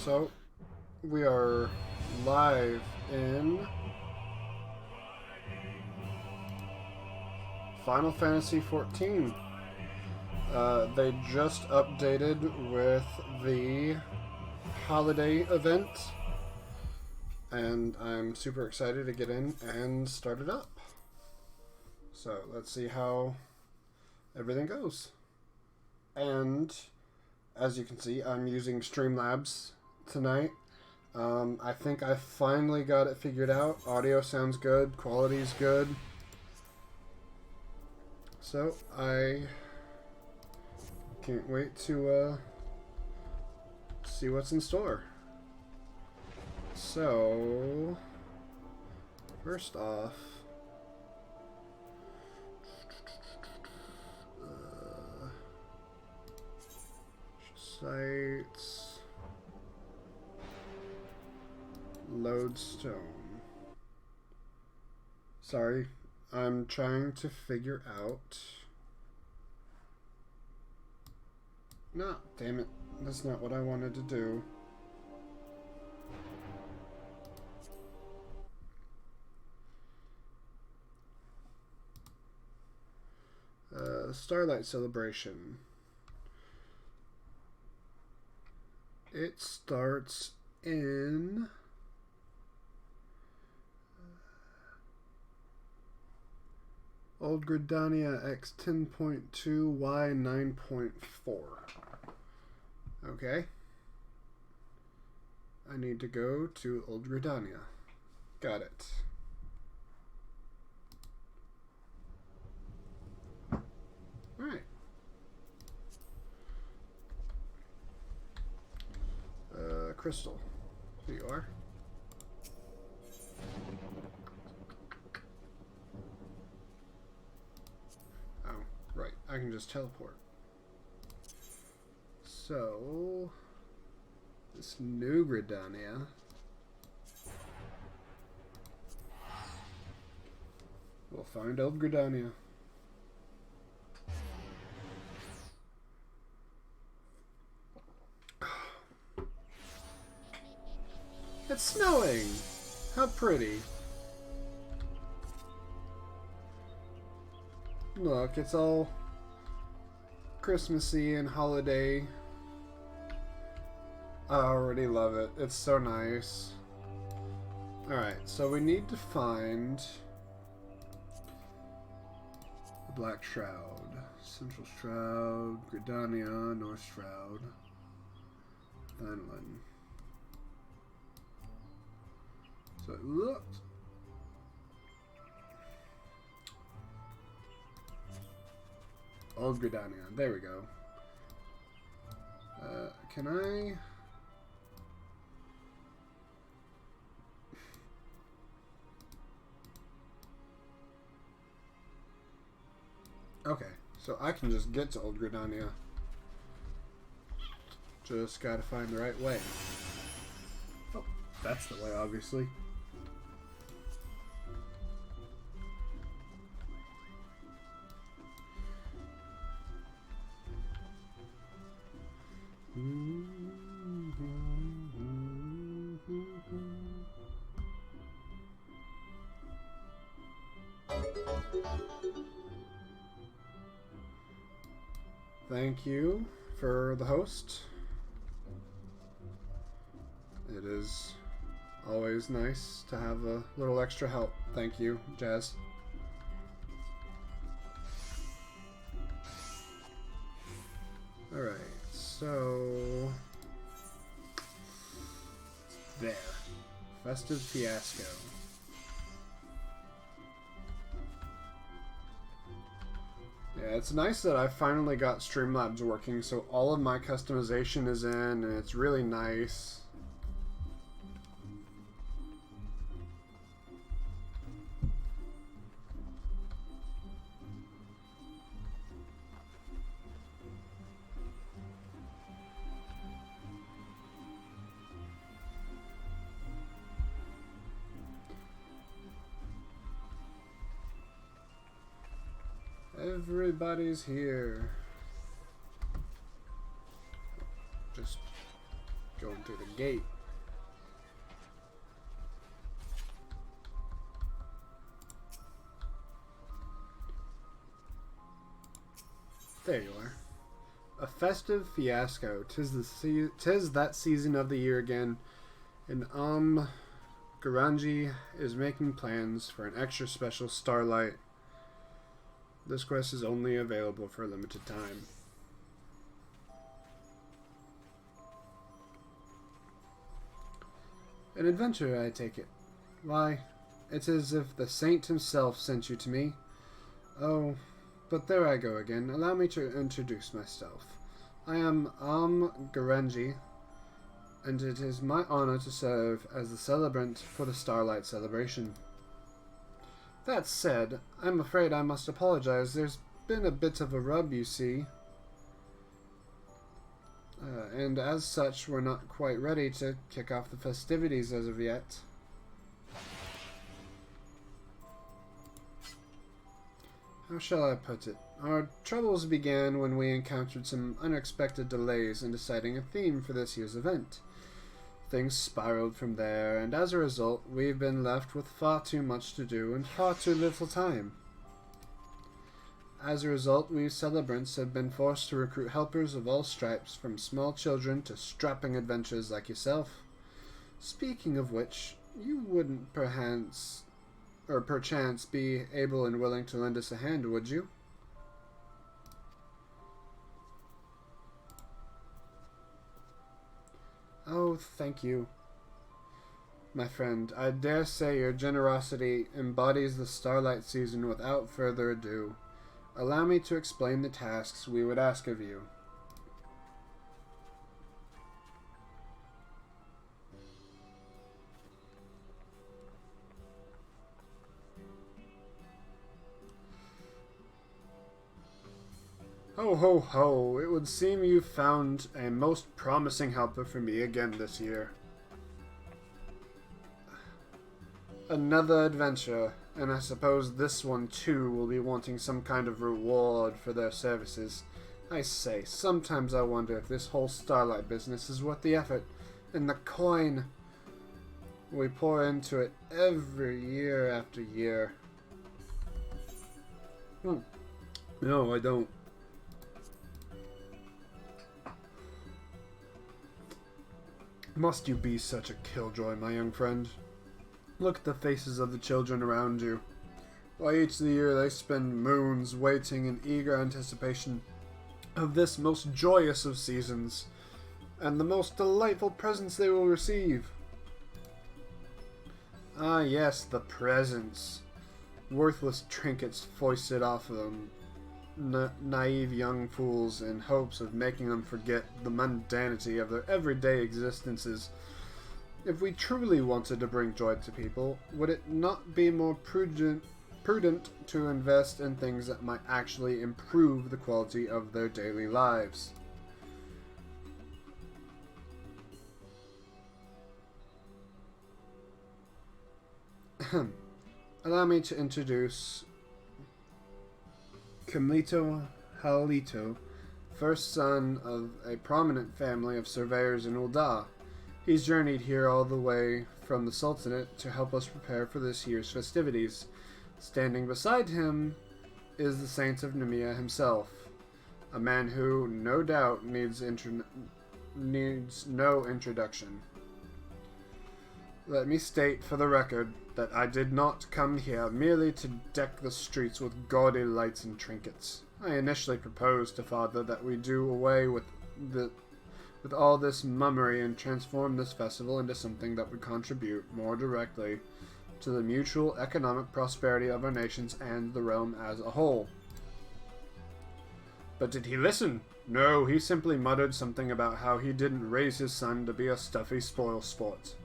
So, we are live in Final Fantasy XIV. They just updated with the holiday event, and I'm super excited to get in and start it up. So, let's see how everything goes. And, as you can see, I'm using Streamlabs tonight. I think I finally got it figured out. Audio sounds good, quality's good. So I can't wait to see what's in store. So first off, sites. Lodestone. Sorry, I'm trying to figure out. No, damn it. That's not what I wanted to do. Starlight Celebration. It starts in Old Gridania X 10.2 Y 9.4. Okay. I need to go to Old Gridania. Got it. Alright. Crystal. Here you are. Right, I can just teleport. So, this new Gridania. We'll find Old Gridania. It's snowing! How pretty. Look, it's all Christmassy and holiday. I already love it. It's so nice. Alright, so we need to find the Black Shroud. Central Shroud, Gridania, North Shroud, Vinland. So it looks... Old Gridania. There we go. Can I... Okay, so I can just get to Old Gridania. Just gotta find the right way. Oh, that's the way, obviously. Thank you for the host. It is always nice to have a little extra help. Thank you, Jazz. Alright, so... there. Festive Fiasco. Yeah, it's nice that I finally got Streamlabs working, so all of my customization is in, and it's really nice. Everybody's here. Just going through the gate. There you are. A festive fiasco. Tis that season of the year again, and Garanji is making plans for an extra special starlight. This quest is only available for a limited time. An adventure, I take it. Why, it's as if the saint himself sent you to me. Oh, but there I go again. Allow me to introduce myself. I am Garanji, and it is my honor to serve as the celebrant for the Starlight celebration. That said, I'm afraid I must apologize. There's been a bit of a rub, you see. And as such, we're not quite ready to kick off the festivities as of yet. How shall I put it? Our troubles began when we encountered some unexpected delays in deciding a theme for this year's event. Things spiraled from there, and as a result, we've been left with far too much to do and far too little time. As a result, we celebrants have been forced to recruit helpers of all stripes, from small children to strapping adventurers like yourself. Speaking of which, you wouldn't perchance be able and willing to lend us a hand, would you? Oh, thank you, my friend. I dare say your generosity embodies the starlight season. Without further ado, allow me to explain the tasks we would ask of you. Ho ho ho, it would seem you found a most promising helper for me again this year. Another adventure, and I suppose this one too will be wanting some kind of reward for their services. I say, sometimes I wonder if this whole Starlight business is worth the effort and the coin we pour into it every year after year. No, I don't. Must you be such a killjoy, my young friend? Look at the faces of the children around you. Why, each year they spend moons waiting in eager anticipation of this most joyous of seasons, and the most delightful presents they will receive. Ah yes, the presents. Worthless trinkets foisted off of them. Naive young fools in hopes of making them forget the mundanity of their everyday existences. If we truly wanted to bring joy to people, would it not be more prudent to invest in things that might actually improve the quality of their daily lives? Allow me to introduce Kamlito Halito, first son of a prominent family of surveyors in Ul'dah. He's journeyed here all the way from the Sultanate to help us prepare for this year's festivities. Standing beside him is the Saint of Nemea himself, a man who, no doubt, needs no introduction. Let me state for the record that I did not come here merely to deck the streets with gaudy lights and trinkets. I initially proposed to Father that we do away with all this mummery and transform this festival into something that would contribute more directly to the mutual economic prosperity of our nations and the realm as a whole. But did he listen? No, he simply muttered something about how he didn't raise his son to be a stuffy spoil sport,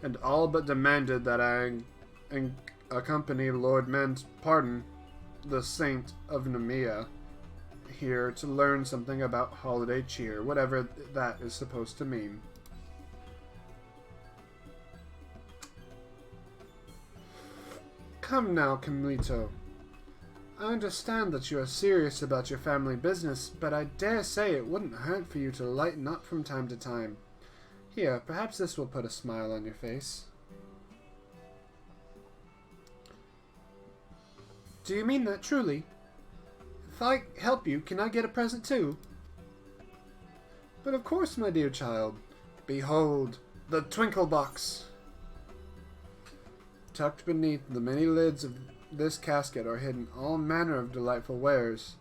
and all but demanded that I accompany Lord Pardon, the Saint of Nemea, here to learn something about holiday cheer, whatever that is supposed to mean. Come now, Kamlito. I understand that you are serious about your family business, but I dare say it wouldn't hurt for you to lighten up from time to time. Here, perhaps this will put a smile on your face. Do you mean that truly? If I help you, can I get a present too? But of course, my dear child. Behold, the Twinkle Box! Tucked beneath the many lids of this casket are hidden all manner of delightful wares.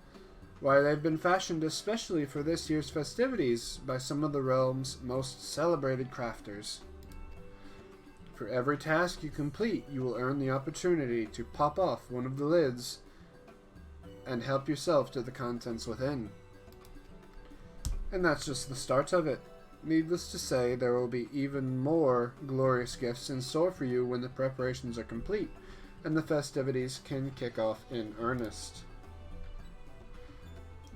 Why, they've been fashioned especially for this year's festivities by some of the realm's most celebrated crafters. For every task you complete, you will earn the opportunity to pop off one of the lids and help yourself to the contents within. And that's just the start of it. Needless to say, there will be even more glorious gifts in store for you when the preparations are complete and the festivities can kick off in earnest.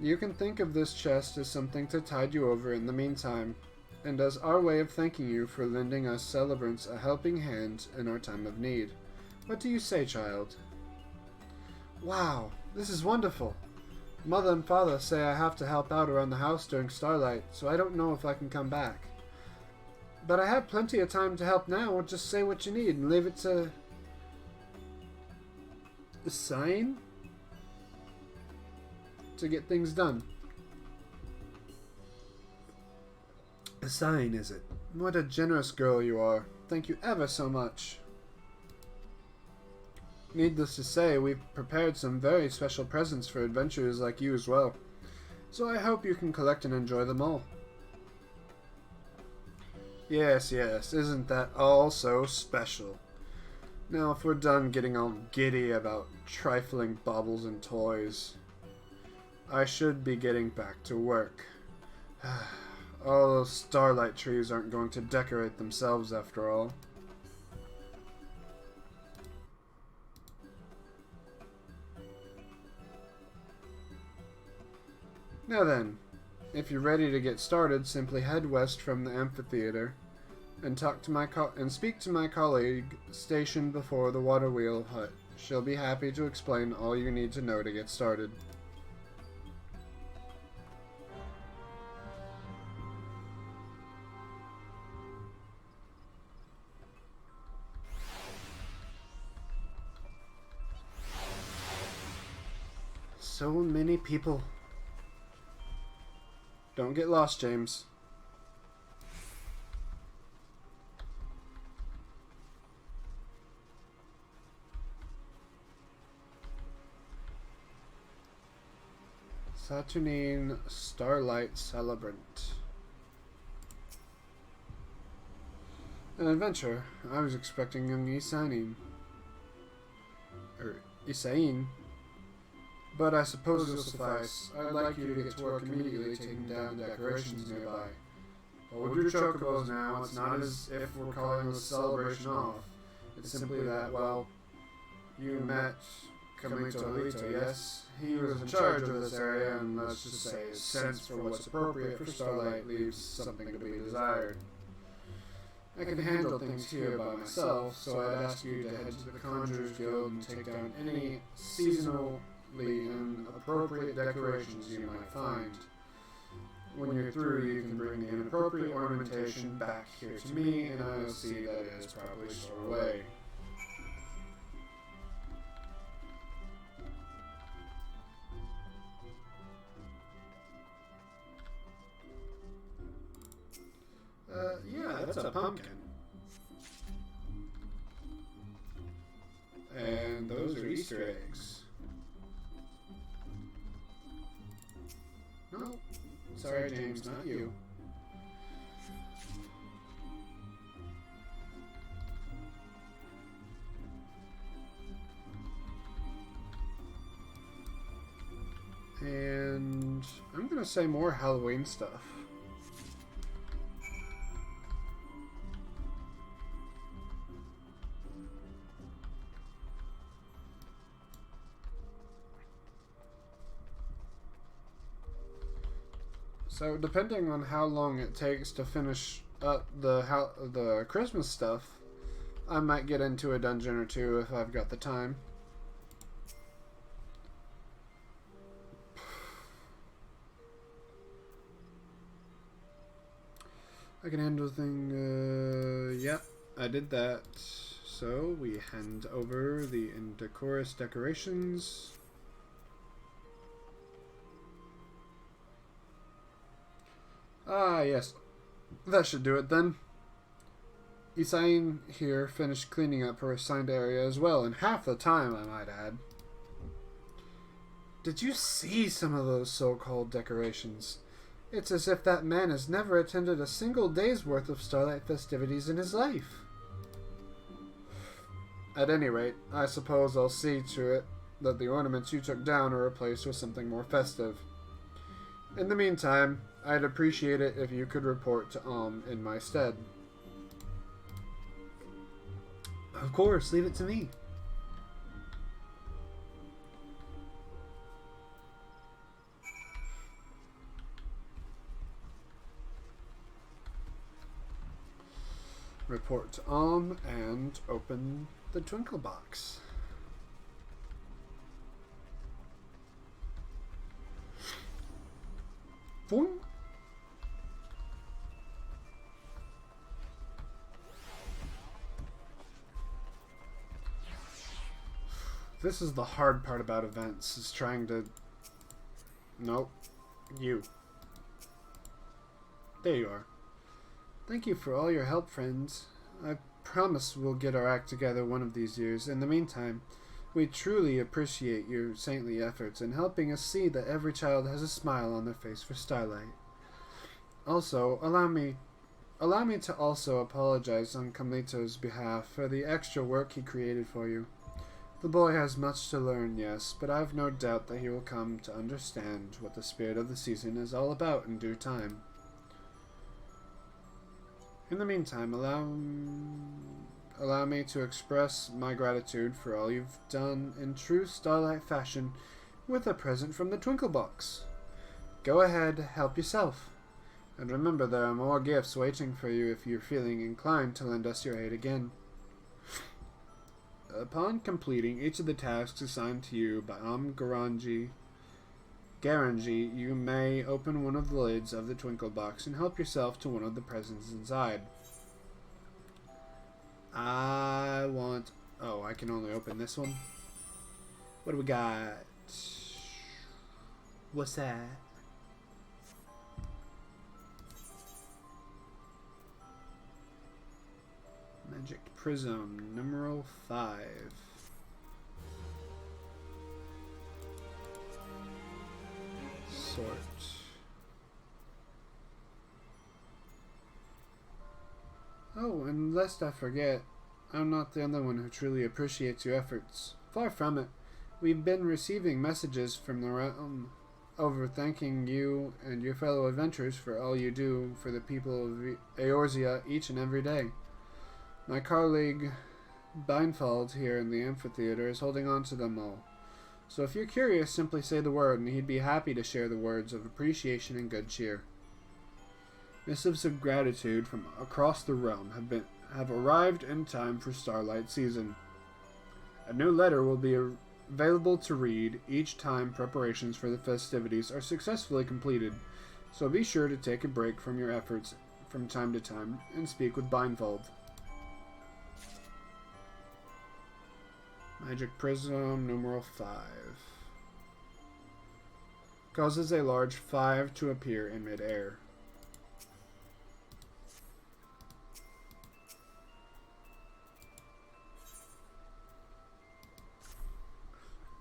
You can think of this chest as something to tide you over in the meantime, and as our way of thanking you for lending us celebrants a helping hand in our time of need. What do you say, child? Wow, this is wonderful. Mother and Father say I have to help out around the house during starlight, so I don't know if I can come back. But I have plenty of time to help now. Just say what you need and leave it to... the sign? To get things done. A sign, is it? What a generous girl you are. Thank you ever so much. Needless to say, we've prepared some very special presents for adventurers like you as well. So I hope you can collect and enjoy them all. Yes, yes, isn't that all so special? Now if we're done getting all giddy about trifling baubles and toys, I should be getting back to work. All those starlight trees aren't going to decorate themselves after all. Now then, if you're ready to get started, simply head west from the amphitheater and speak to my colleague stationed before the water wheel hut. She'll be happy to explain all you need to know to get started. So many people. Don't get lost, James. Saturnine Starlight Celebrant. An adventure. I was expecting young Isanin. Or Isain. But I suppose it'll suffice. I'd like you to get to work immediately taking down the decorations nearby. Hold your chocobos now. It's not as if we're calling this celebration off. It's simply that, well, you met Camito Alito, yes? He was in charge of this area, and let's just say his sense for what's appropriate for Starlight leaves something to be desired. I can handle things here by myself, so I'd ask you to head to the Conjurers Guild and take down any seasonal and appropriate decorations you might find. When you're through, you can bring the inappropriate ornamentation back here to me, and I'll see that it is properly stored away. Yeah, that's a pumpkin. And those are Easter eggs. No, sorry, James, not you. And I'm gonna say more Halloween stuff. So depending on how long it takes to finish up the Christmas stuff, I might get into a dungeon or two if I've got the time. I can handle thing. Yep, I did that. So we hand over the indecorous decorations. Ah, yes. That should do it then. Isain here finished cleaning up her assigned area as well, in half the time, I might add. Did you see some of those so-called decorations? It's as if that man has never attended a single day's worth of Starlight festivities in his life. At any rate, I suppose I'll see to it that the ornaments you took down are replaced with something more festive. In the meantime, I'd appreciate it if you could report to in my stead. Of course, leave it to me. Report to and open the twinkle box. Boing. This is the hard part about events, is trying to... Nope. You. There you are. Thank you for all your help, friends. I promise we'll get our act together one of these years. In the meantime, we truly appreciate your saintly efforts in helping us see that every child has a smile on their face for Starlight. Also, allow me to also apologize on Kamlito's behalf for the extra work he created for you. The boy has much to learn, yes, but I've no doubt that he will come to understand what the spirit of the season is all about in due time. In the meantime, allow me to express my gratitude for all you've done in true Starlight fashion with a present from the Twinkle Box. Go ahead, help yourself. And remember, there are more gifts waiting for you if you're feeling inclined to lend us your aid again. Upon completing each of the tasks assigned to you by Garanji, you may open one of the lids of the Twinkle Box and help yourself to one of the presents inside. I can only open this one. What do we got? What's that? Magic Prism, numero 5. Sort. Oh, and lest I forget, I'm not the only one who truly appreciates your efforts. Far from it. We've been receiving messages from the realm over thanking you and your fellow adventurers for all you do for the people of Eorzea each and every day. My colleague Beinfeld here in the amphitheater is holding on to them all. So if you're curious, simply say the word, and he'd be happy to share the words of appreciation and good cheer. Missives of gratitude from across the realm have arrived in time for Starlight season. A new letter will be available to read each time preparations for the festivities are successfully completed, so be sure to take a break from your efforts from time to time and speak with Beinfeld. Magic Prism, numeral 5. Causes a large 5 to appear in mid-air.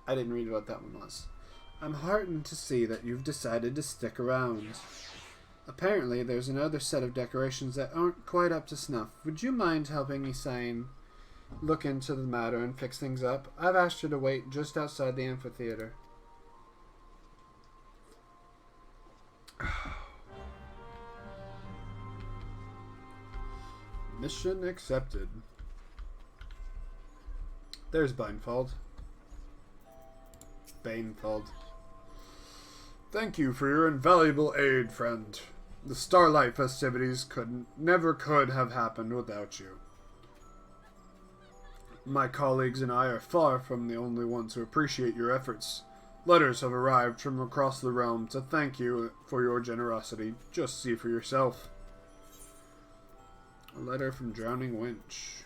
I didn't read what that one was. I'm heartened to see that you've decided to stick around. Apparently, there's another set of decorations that aren't quite up to snuff. Would you mind helping Isain look into the matter and fix things up? I've asked her to wait just outside the amphitheater. Mission accepted. There's Beinfeld. Thank you for your invaluable aid, friend. The Starlight festivities never could have happened without you. My colleagues and I are far from the only ones who appreciate your efforts. Letters have arrived from across the realm to thank you for your generosity. Just see for yourself. A letter from Drowning Winch.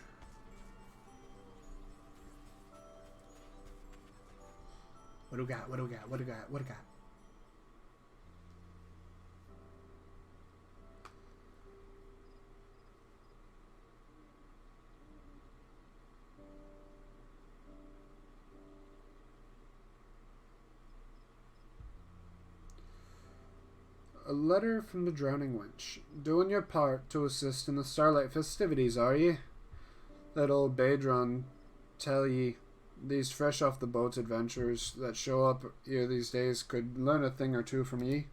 What do we got? What do we got? What do we got? What do we got? A letter from the Drowning Winch. Doing your part to assist in the Starlight festivities, are ye? That old Badron tell ye these fresh off the boat adventurers that show up here these days could learn a thing or two from ye.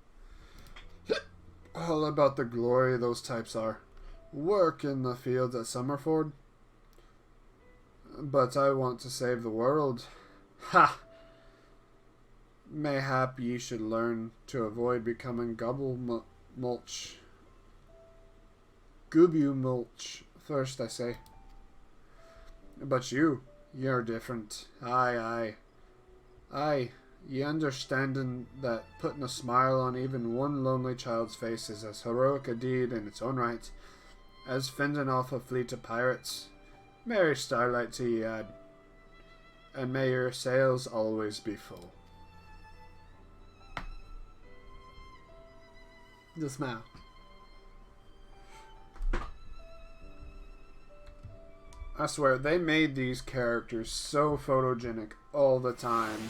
All about the glory those types are. Work in the fields at Summerford. But I want to save the world. Ha! Mayhap ye should learn to avoid becoming Gubu mulch first, I say. But you're different. Aye. Ye understanding that putting a smile on even one lonely child's face is as heroic a deed in its own right as fending off a fleet of pirates. Merry starlight to ye, ad, and may your sails always be full. The smile. I swear, they made these characters so photogenic all the time.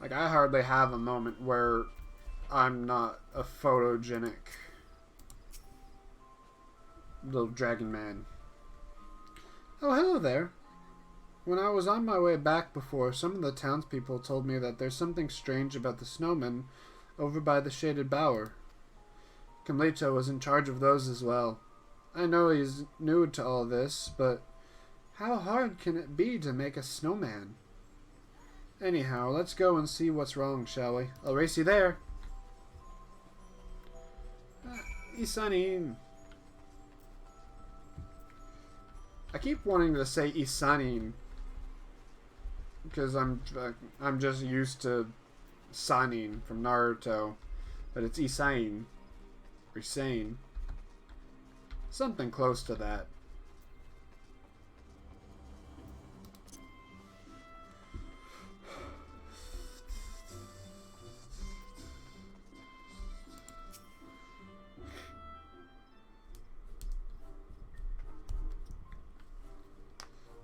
Like, I hardly have a moment where I'm not a photogenic little dragon man. Oh, hello there. When I was on my way back before, some of the townspeople told me that there's something strange about the snowmen over by the shaded bower. Kamlito was in charge of those as well. I know he's new to all this, but how hard can it be to make a snowman? Anyhow, let's go and see what's wrong, shall we? I'll race you there. Isanin. I keep wanting to say Isanin because I'm just used to Sanin from Naruto, but it's Isain or Sane, something close to that.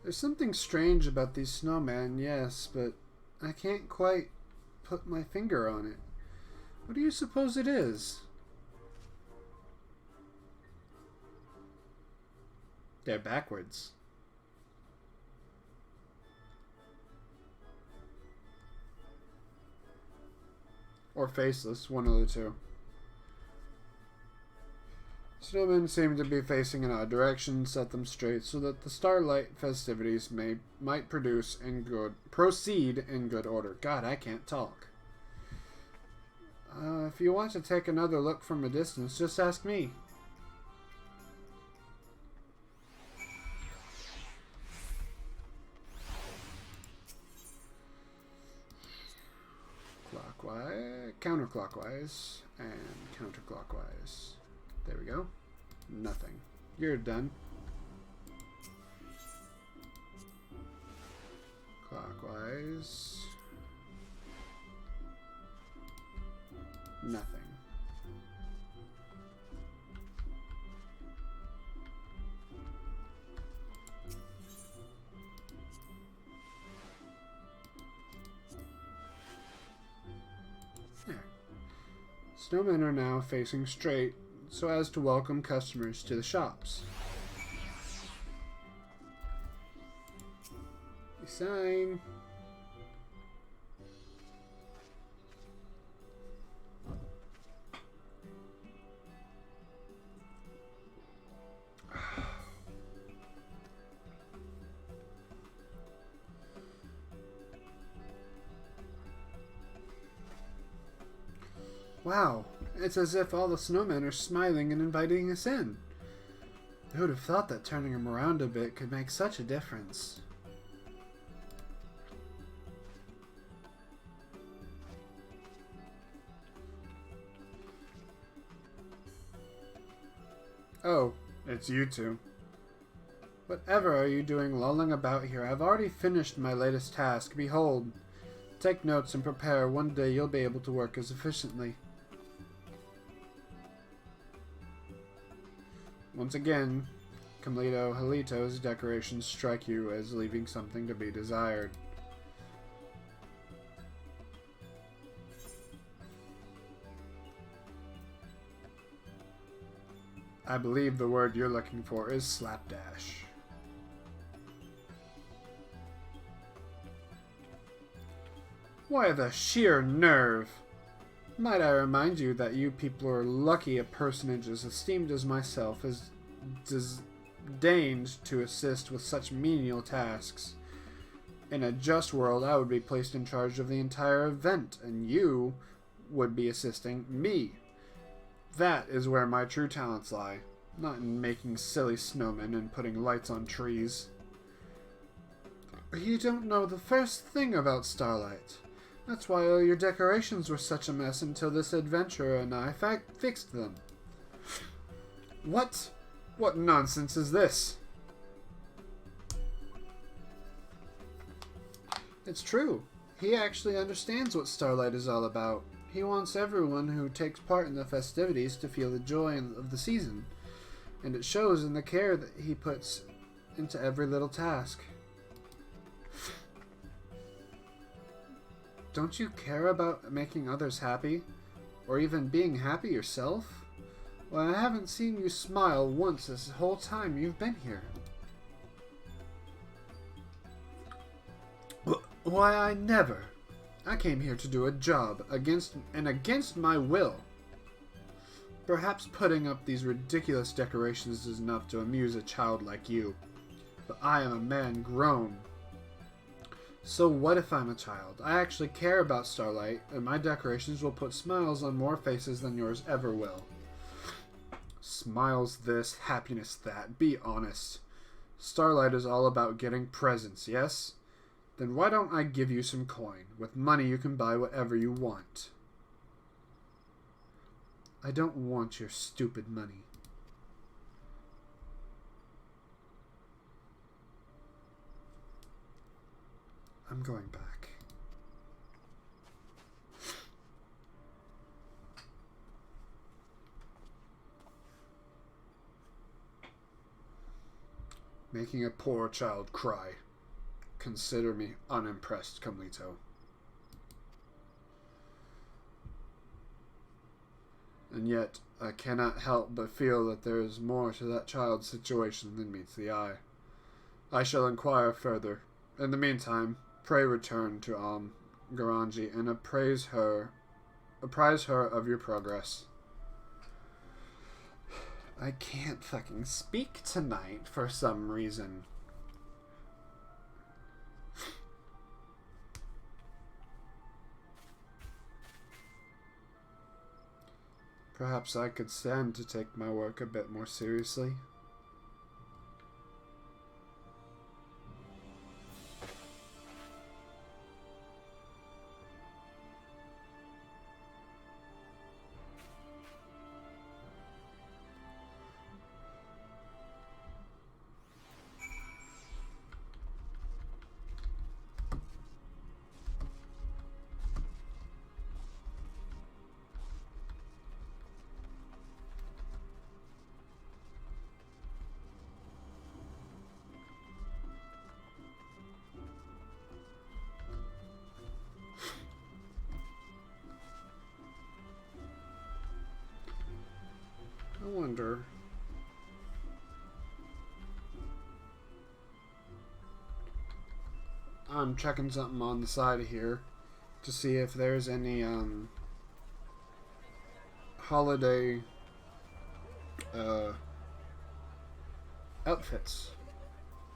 There's something strange about these snowmen, yes, but I can't quite put my finger on it. What do you suppose it is? They're backwards. Or faceless, one of the two. Snowmen seem to be facing in odd directions. Set them straight so that the starlight festivities might proceed in good order. God, I can't talk. If you want to take another look from a distance, just ask me. Clockwise, counterclockwise, and counterclockwise. There we go. Nothing. You're done. Clockwise. Nothing. There. Snowmen are now facing straight so as to welcome customers to the shops. Sign. Wow, it's as if all the snowmen are smiling and inviting us in. Who would have thought that turning them around a bit could make such a difference? Oh, it's you two. Whatever are you doing lolling about here? I've already finished my latest task. Behold. Take notes and prepare. One day you'll be able to work as efficiently. Once again, Halito's decorations strike you as leaving something to be desired. I believe the word you're looking for is slapdash. Why, the sheer nerve! Might I remind you that you people are lucky a personage as esteemed as myself has disdained to assist with such menial tasks. In a just world, I would be placed in charge of the entire event, and you would be assisting me. That is where my true talents lie, not in making silly snowmen and putting lights on trees. You don't know the first thing about Starlight. That's why all your decorations were such a mess until this adventurer and I fixed them. What? What nonsense is this? It's true. He actually understands what Starlight is all about. He wants everyone who takes part in the festivities to feel the joy of the season, and it shows in the care that he puts into every little task. Don't you care about making others happy? Or even being happy yourself? Well, I haven't seen you smile once this whole time you've been here. Why, I never. I came here to do a job against my will. Perhaps putting up these ridiculous decorations is enough to amuse a child like you. But I am a man grown. So what if I'm a child? I actually care about Starlight, and my decorations will put smiles on more faces than yours ever will. Smiles this, happiness that. Be honest. Starlight is all about getting presents, yes? Then why don't I give you some coin? With money you can buy whatever you want. I don't want your stupid money. I'm going back. Making a poor child cry. Consider me unimpressed, Camlito. And yet, I cannot help but feel that there is more to that child's situation than meets the eye. I shall inquire further. In the meantime, pray return to Garanji and apprise her of your progress. I can't fucking speak tonight for some reason. Perhaps I could stand to take my work a bit more seriously. I wonder. I'm checking something on the side here to see if there's any holiday outfits.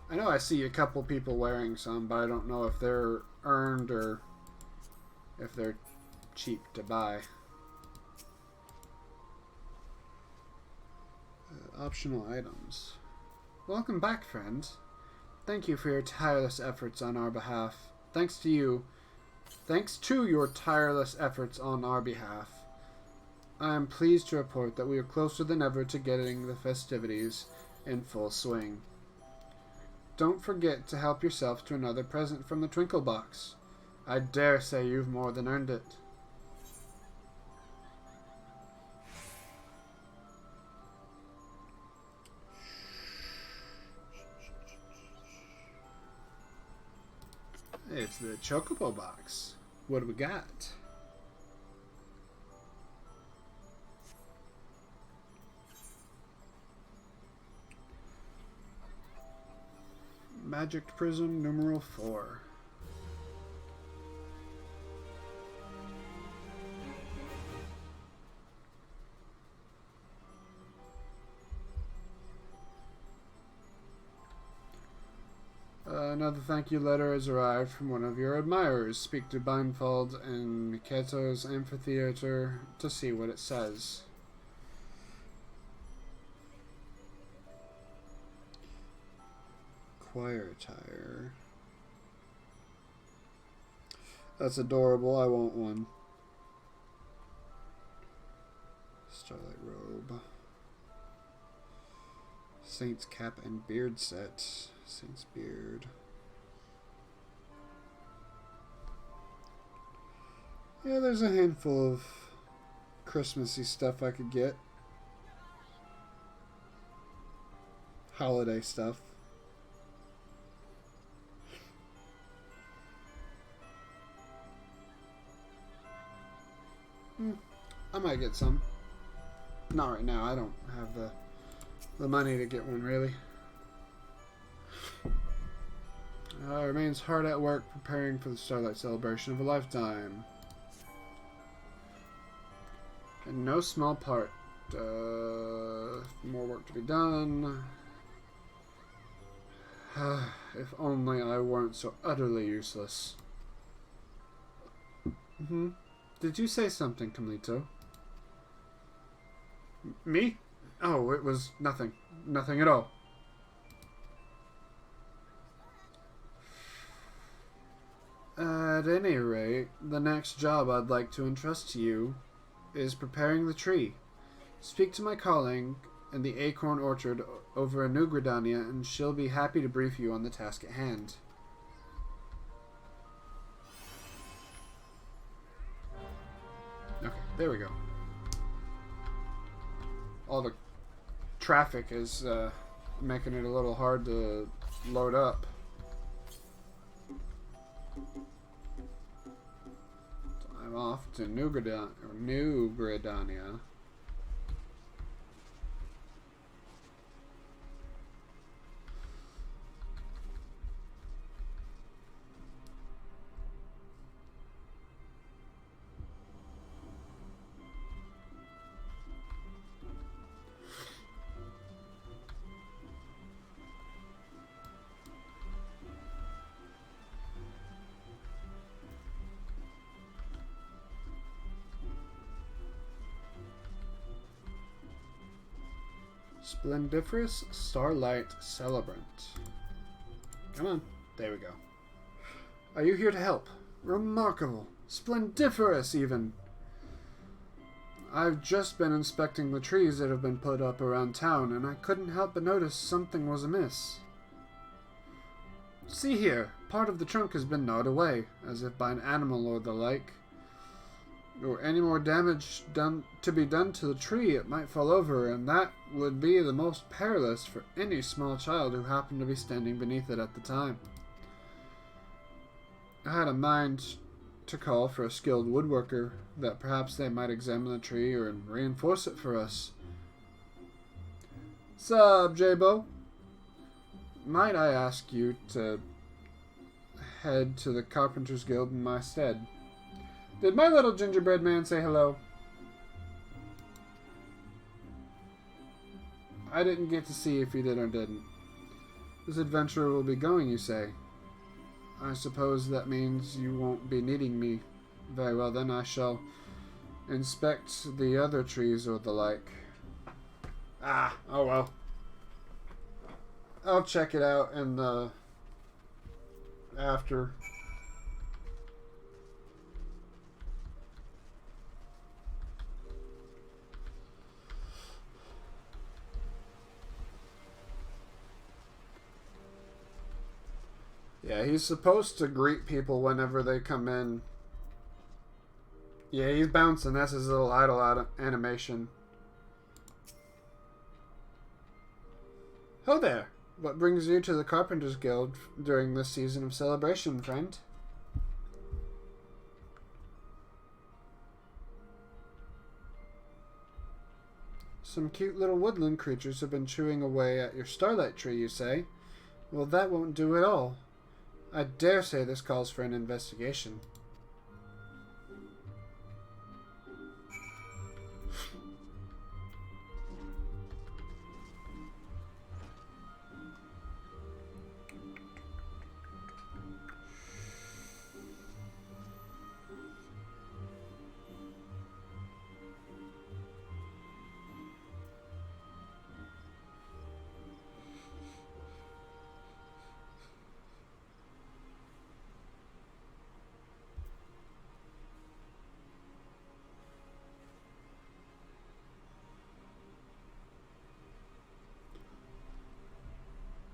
I know I see a couple people wearing some, but I don't know if they're earned or if they're cheap to buy. Optional items. Welcome back, friend. Thank you for your tireless efforts on our behalf. Thanks to your tireless efforts on our behalf, I am pleased to report that we are closer than ever to getting the festivities in full swing. Don't forget to help yourself to another present from the Twinkle Box. I dare say you've more than earned it. It's the Chocobo Box. What do we got? Magic Prism numeral 4. Another thank you letter has arrived from one of your admirers. Speak to Beinfeld in Miketo's amphitheater to see what it says. Choir attire. That's adorable. I want one. Starlight robe. Saint's cap and beard set. Saint's beard. Yeah, there's a handful of Christmassy stuff I could get. Holiday stuff. I might get some. Not right now. I don't have the money to get one, really. Remains hard at work preparing for the Starlight celebration of a lifetime. And no small part. More work to be done. If only I weren't so utterly useless. Did you say something, Kamlito? Me? Oh, it was nothing. Nothing at all. At any rate, the next job I'd like to entrust to you is preparing the tree. Speak to my colleague in the Acorn Orchard over in New Gridania, and she'll be happy to brief you on the task at hand. Okay, there we go. All the traffic is making it a little hard to load up. I'm off to New Gridania. Splendiferous Starlight Celebrant. Come on. There we go. Are you here to help? Remarkable. Splendiferous, even. I've just been inspecting the trees that have been put up around town, and I couldn't help but notice something was amiss. See here. Part of the trunk has been gnawed away, as if by an animal or the like. Or any more damage to be done to the tree, it might fall over, and that would be the most perilous for any small child who happened to be standing beneath it at the time. I had a mind to call for a skilled woodworker, that perhaps they might examine the tree or reinforce it for us. Sup, J-Bo? Might I ask you to head to the Carpenters Guild in my stead? Did my little gingerbread man say hello? I didn't get to see if he did or didn't. This adventurer will be going, you say? I suppose that means you won't be needing me. Very well, then I shall inspect the other trees or the like. Ah, oh well. I'll check it out in the after. Yeah, he's supposed to greet people whenever they come in. Yeah, he's bouncing. That's his little idle animation. Ho there! What brings you to the Carpenters Guild during this season of celebration, friend? Some cute little woodland creatures have been chewing away at your starlight tree, you say? Well, that won't do at all. I dare say this calls for an investigation.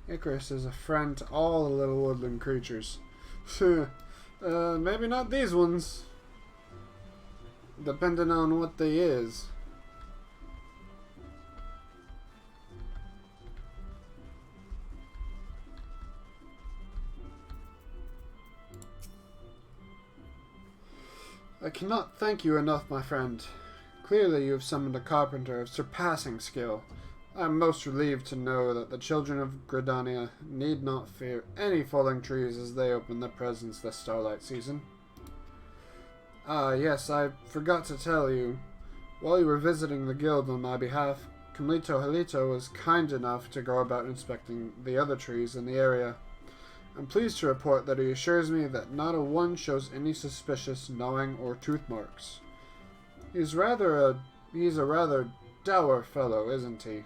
Icarus is a friend to all the little woodland creatures. Maybe not these ones. Depending on what they is. I cannot thank you enough, my friend. Clearly you have summoned a carpenter of surpassing skill. I am most relieved to know that the children of Gridania need not fear any falling trees as they open their presents this starlight season. Ah, yes, I forgot to tell you. While you were visiting the guild on my behalf, Camlito Halito was kind enough to go about inspecting the other trees in the area. I'm pleased to report that he assures me that not a one shows any suspicious gnawing or tooth marks. He's a rather dour fellow, isn't he?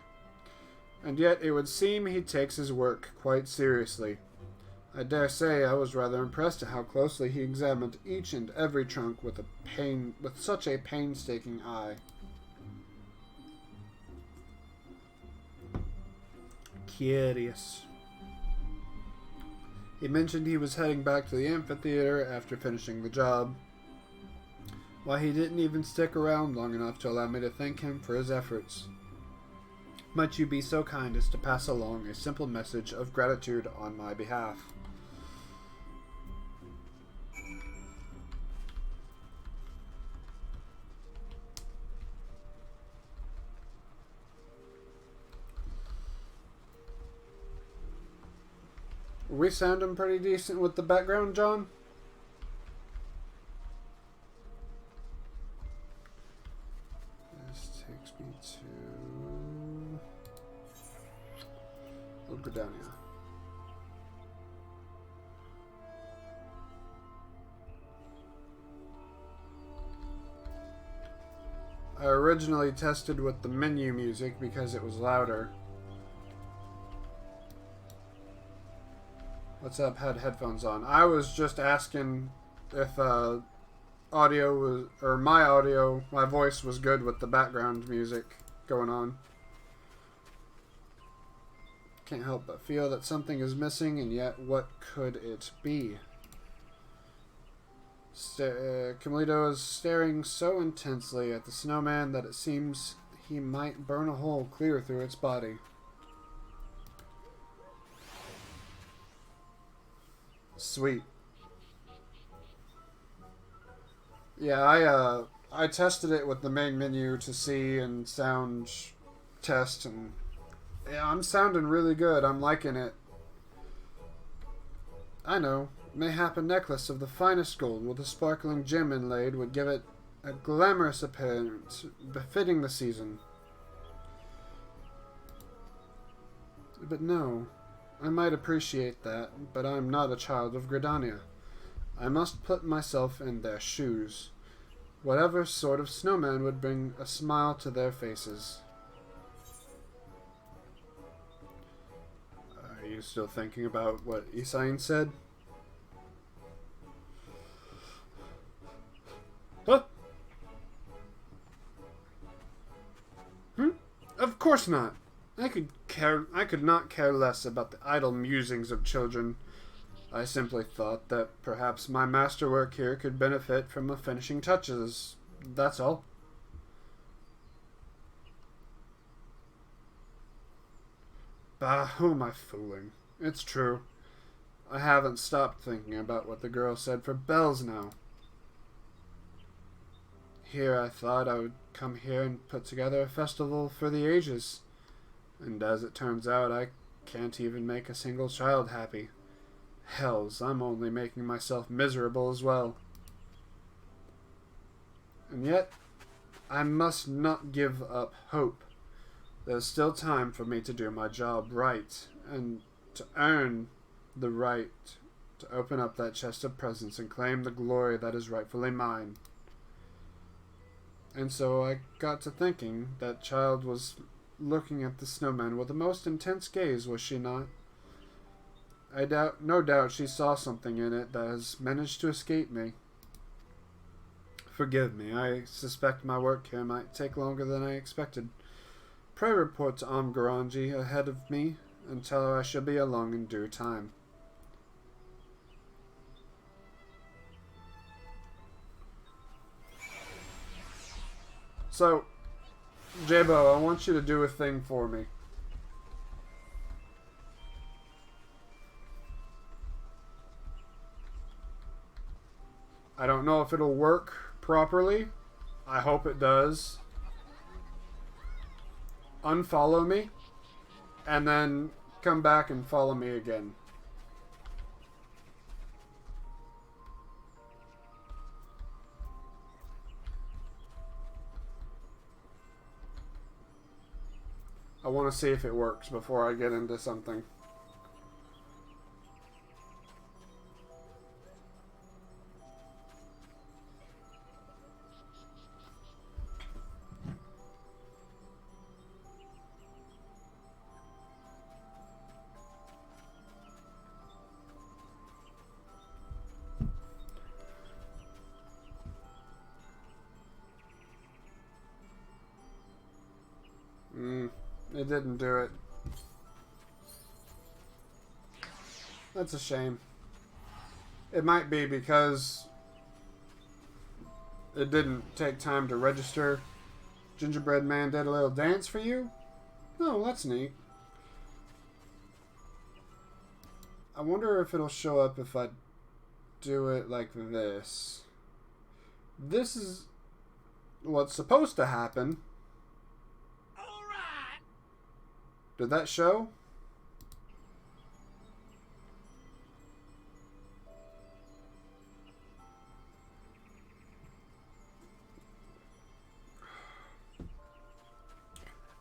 And yet it would seem he takes his work quite seriously. I dare say I was rather impressed at how closely he examined each and every trunk with such a painstaking eye. Curious. He mentioned he was heading back to the amphitheater after finishing the job. Why, he didn't even stick around long enough to allow me to thank him for his efforts. Might you be so kind as to pass along a simple message of gratitude on my behalf? We sounding pretty decent with the background, John? This takes me to Gridania. I originally tested with the menu music because it was louder. What's up? Had headphones on. I was just asking if audio was, or my voice was good with the background music going on. Can't help but feel that something is missing, and yet what could it be? Camlito is staring so intensely at the snowman that it seems he might burn a hole clear through its body. Sweet. Yeah, I tested it with the main menu to see and sound test, and yeah, I'm sounding really good. I'm liking it. I know. Mayhap a necklace of the finest gold with a sparkling gem inlaid would give it a glamorous appearance befitting the season. But no. I might appreciate that, but I'm not a child of Gridania. I must put myself in their shoes. Whatever sort of snowman would bring a smile to their faces. Are you still thinking about what Isain said? Huh? Of course not. I could not care less about the idle musings of children. I simply thought that perhaps my masterwork here could benefit from the finishing touches. That's all. Bah, who am I fooling? It's true. I haven't stopped thinking about what the girl said for bells now. Here I thought I would come here and put together a festival for the ages. And as it turns out, I can't even make a single child happy. Hells, I'm only making myself miserable as well. And yet, I must not give up hope. There's still time for me to do my job right, and to earn the right to open up that chest of presents and claim the glory that is rightfully mine. And so I got to thinking that child was looking at the snowman with a most intense gaze, was she not? No doubt she saw something in it that has managed to escape me. Forgive me, I suspect my work here might take longer than I expected. Pray report to Garanji ahead of me and tell her I shall be along in due time. So, Jabo, I want you to do a thing for me. I don't know if it'll work properly. I hope it does. Unfollow me, and then come back and follow me again. I want to see if it works before I get into something. It didn't do it. That's a shame. It might be because it didn't take time to register. Gingerbread Man did a little dance for you? Oh, that's neat. I wonder if it'll show up if I do it like this. This is what's supposed to happen. Did that show?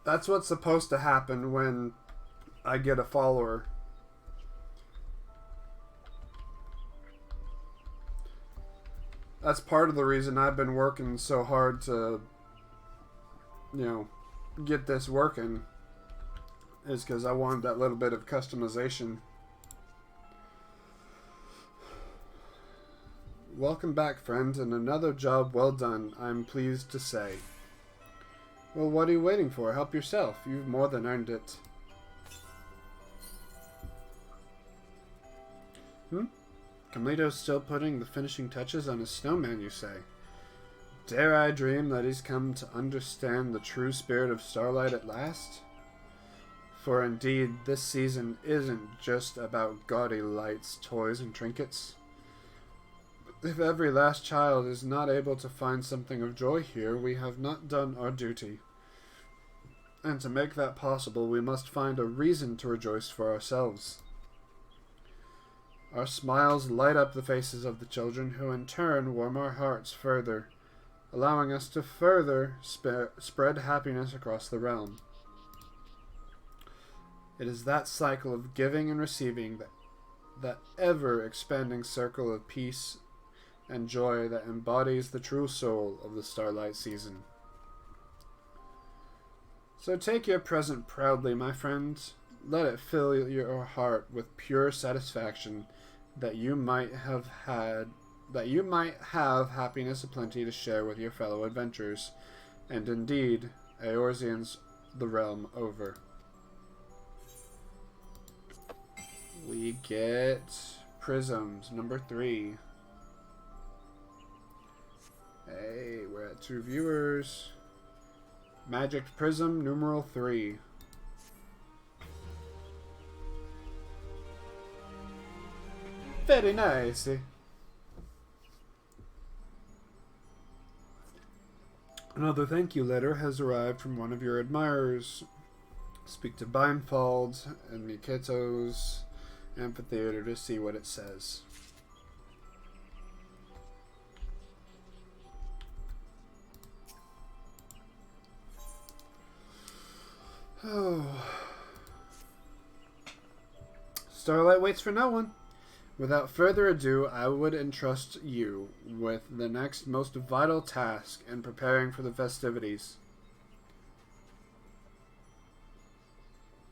That's what's supposed to happen when I get a follower. That's part of the reason I've been working so hard to, get this working. Is because I wanted that little bit of customization. Welcome back, friend, and another job well done, I'm pleased to say. Well, what are you waiting for? Help yourself. You've more than earned it. Kamlito's still putting the finishing touches on his snowman, you say? Dare I dream that he's come to understand the true spirit of Starlight at last? For indeed, this season isn't just about gaudy lights, toys, and trinkets. If every last child is not able to find something of joy here, we have not done our duty. And to make that possible, we must find a reason to rejoice for ourselves. Our smiles light up the faces of the children, who in turn warm our hearts further, allowing us to further spread happiness across the realm. It is that cycle of giving and receiving, that ever-expanding circle of peace and joy that embodies the true soul of the Starlight season. So take your present proudly, my friends. Let it fill your heart with pure satisfaction that you might have happiness aplenty to share with your fellow adventurers, and indeed, Eorzean's the realm over. We get Prisms, number 3. Hey, we're at 2 viewers. Magic Prism, numeral 3. Very nice. Another thank you letter has arrived from one of your admirers. Speak to Bindfalds and Miketo's amphitheater to see what it says. Oh. Starlight waits for no one. Without further ado, I would entrust you with the next most vital task in preparing for the festivities.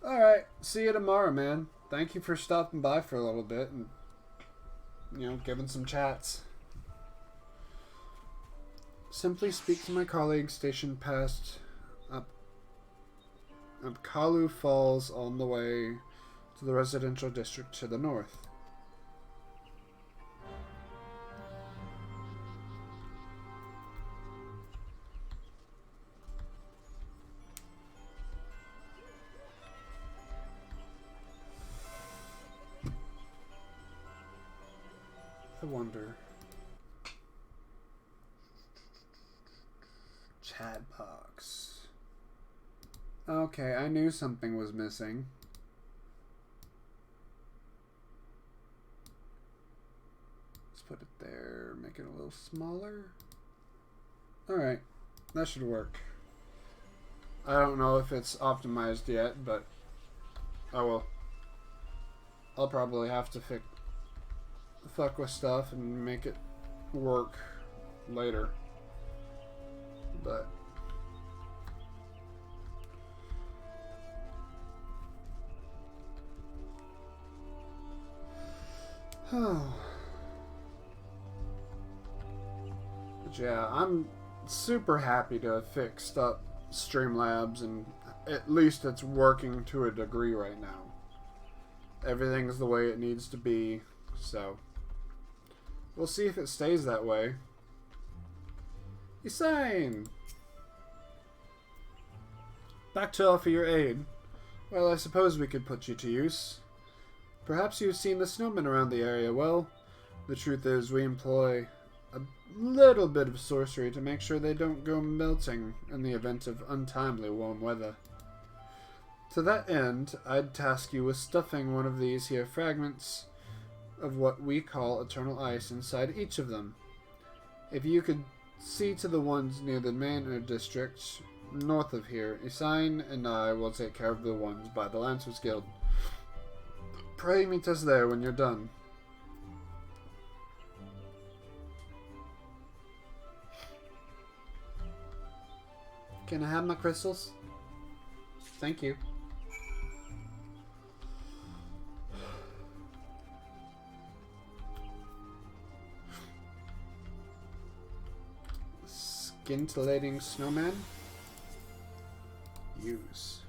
Alright, see you tomorrow, man. Thank you for stopping by for a little bit and, giving some chats. Simply speak to my colleague stationed past up Kalu Falls on the way to the residential district to the north. I wonder. Chat box. Okay, I knew something was missing. Let's put it there, make it a little smaller. Alright, that should work. I don't know if it's optimized yet, but oh well. I'll probably have to fuck with stuff and make it work later. But oh. But yeah, I'm super happy to have fixed up Streamlabs, and at least it's working to a degree right now. Everything's the way it needs to be, so we'll see if it stays that way. Usain! Back to offer your aid. Well, I suppose we could put you to use. Perhaps you've seen the snowmen around the area. Well, the truth is we employ a little bit of sorcery to make sure they don't go melting in the event of untimely warm weather. To that end, I'd task you with stuffing one of these here fragments of what we call eternal ice inside each of them. If you could see to the ones near the manor district north of here, Usain and I will take care of the ones by the Lancers Guild. Pray meet us there when you're done. Can I have my crystals? Thank you. Scintillating snowman. Use.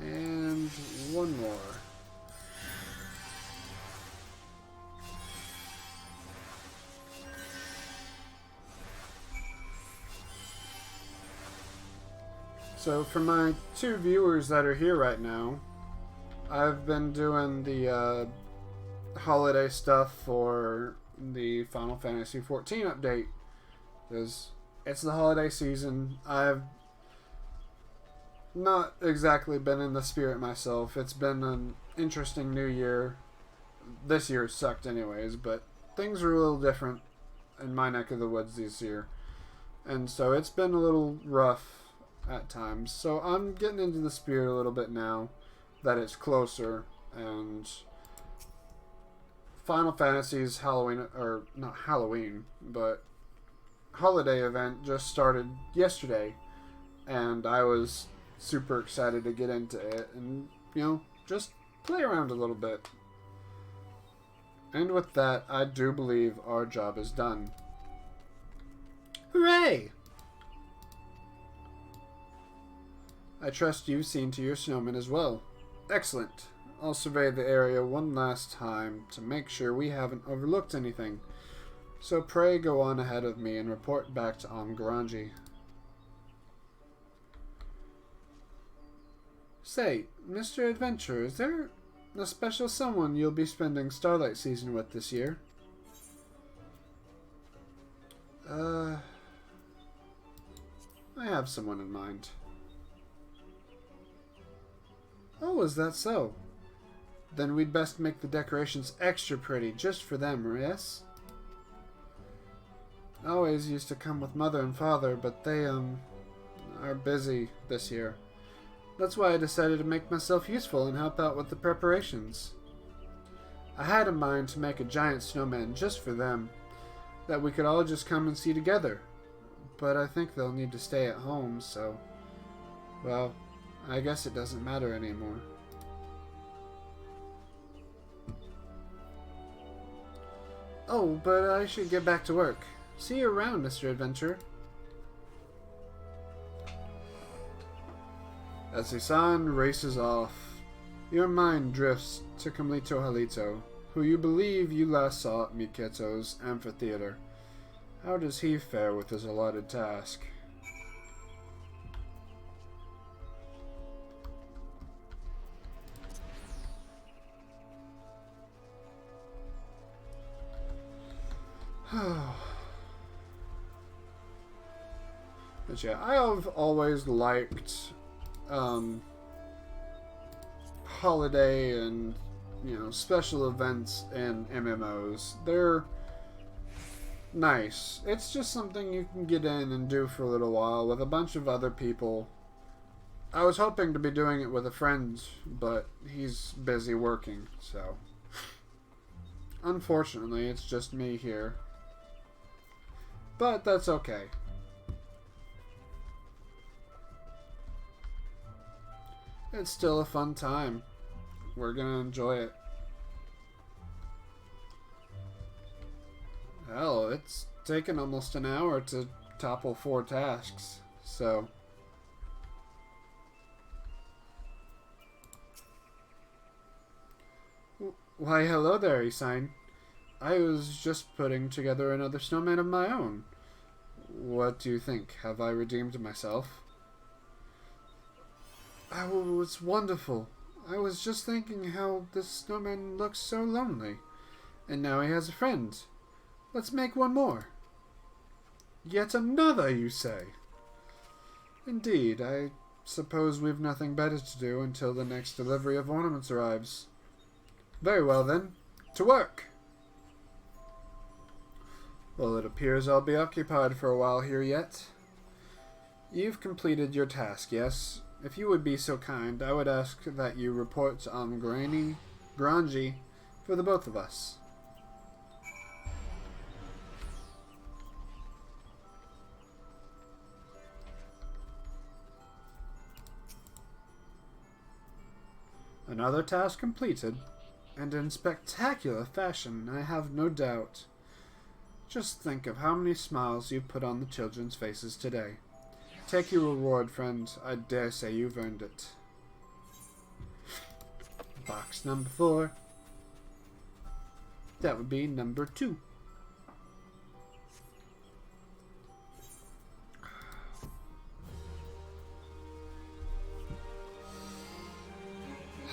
And one more. So for my 2 viewers that are here right now, I've been doing the holiday stuff for the Final Fantasy XIV update, because it's the holiday season. I've not exactly been in the spirit myself. It's been an interesting new year. This year sucked anyways, but things are a little different in my neck of the woods this year. And so it's been a little rough at times. So I'm getting into the spirit a little bit now that it's closer, and Final Fantasy's Halloween, or not Halloween, but holiday event just started yesterday, and I was super excited to get into it and, just play around a little bit. And with that, I do believe our job is done. Hooray! I trust you've seen to your snowmen as well. Excellent. I'll survey the area one last time to make sure we haven't overlooked anything. So pray go on ahead of me and report back to Garanji. Say, Mr. Adventurer, is there a special someone you'll be spending Starlight Season with this year? I have someone in mind. Oh, is that so? Then we'd best make the decorations extra pretty just for them, yes? I always used to come with Mother and Father, but they, are busy this year. That's why I decided to make myself useful and help out with the preparations. I had in mind to make a giant snowman just for them, that we could all just come and see together. But I think they'll need to stay at home, so... well, I guess it doesn't matter anymore. Oh, but I should get back to work. See you around, Mr. Adventurer. As Isan races off, your mind drifts to Kamlito Halito, who you believe you last saw at Miketo's amphitheater. How does he fare with his allotted task? But yeah, I have always liked holiday and, you know, special events in MMOs. They're nice. It's just something you can get in and do for a little while with a bunch of other people. I was hoping to be doing it with a friend, but he's busy working, so unfortunately it's just me here. But that's okay. It's still a fun time. We're gonna enjoy it. Hell, it's taken almost an hour to topple 4 tasks, so... Why, hello there, Isan. I was just putting together another snowman of my own. What do you think? Have I redeemed myself? Oh, it's wonderful. I was just thinking how this snowman looks so lonely. And now he has a friend. Let's make one more. Yet another, you say? Indeed, I suppose we've nothing better to do until the next delivery of ornaments arrives. Very well then, to work! Well, it appears I'll be occupied for a while here yet. You've completed your task, yes? If you would be so kind, I would ask that you report to Garanji for the both of us. Another task completed, and in spectacular fashion, I have no doubt. Just think of how many smiles you've put on the children's faces today. Take your reward, friend. I dare say you've earned it. Box number 4. That would be number 2.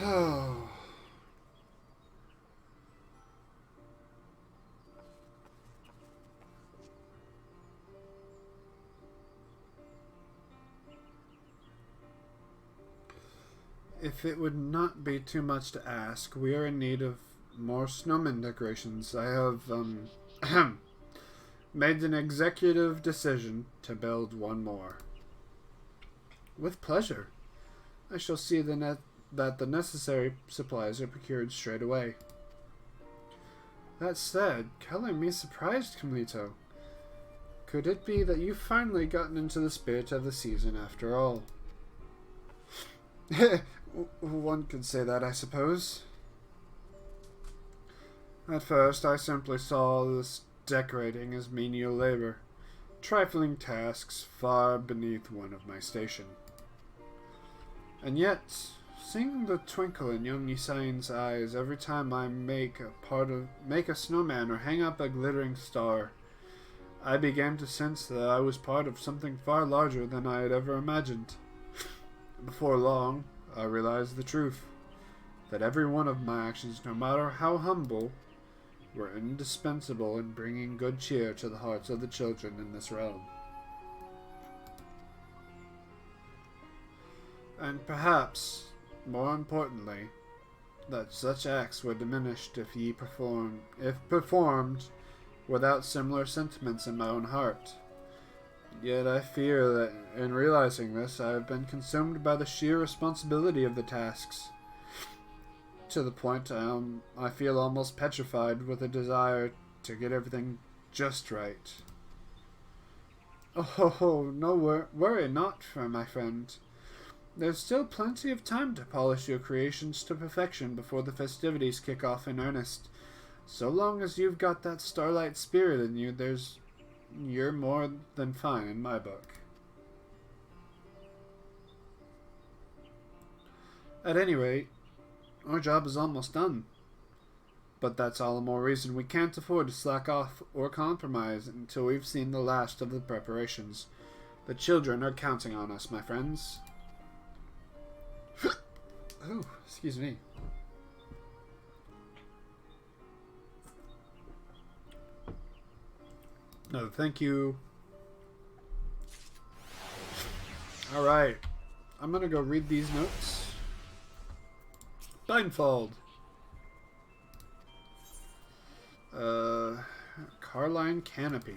Oh. If it would not be too much to ask, we are in need of more snowman decorations. I have, made an executive decision to build one more. With pleasure. I shall see that the necessary supplies are procured straight away. That said, color me surprised, Kamlito. Could it be that you've finally gotten into the spirit of the season after all? One could say that, I suppose. At first, I simply saw this decorating as menial labor, trifling tasks far beneath one of my station. And yet, seeing the twinkle in young Isain's eyes every time I make a snowman or hang up a glittering star, I began to sense that I was part of something far larger than I had ever imagined. Before long, I realized the truth, that every one of my actions, no matter how humble, were indispensable in bringing good cheer to the hearts of the children in this realm. And perhaps, more importantly, that such acts were diminished if performed without similar sentiments in my own heart. Yet I fear that in realizing this, I have been consumed by the sheer responsibility of the tasks, to the point I feel almost petrified with a desire to get everything just right. Oh, no worry not, my friend. There's still plenty of time to polish your creations to perfection before the festivities kick off in earnest. So long as you've got that starlight spirit in you, you're more than fine in my book. At any rate, our job is almost done. But that's all the more reason we can't afford to slack off or compromise until we've seen the last of the preparations. The children are counting on us, my friends. Oh, excuse me. No, thank you. Alright. I'm gonna go read these notes. Blindfold. Carline Canopy.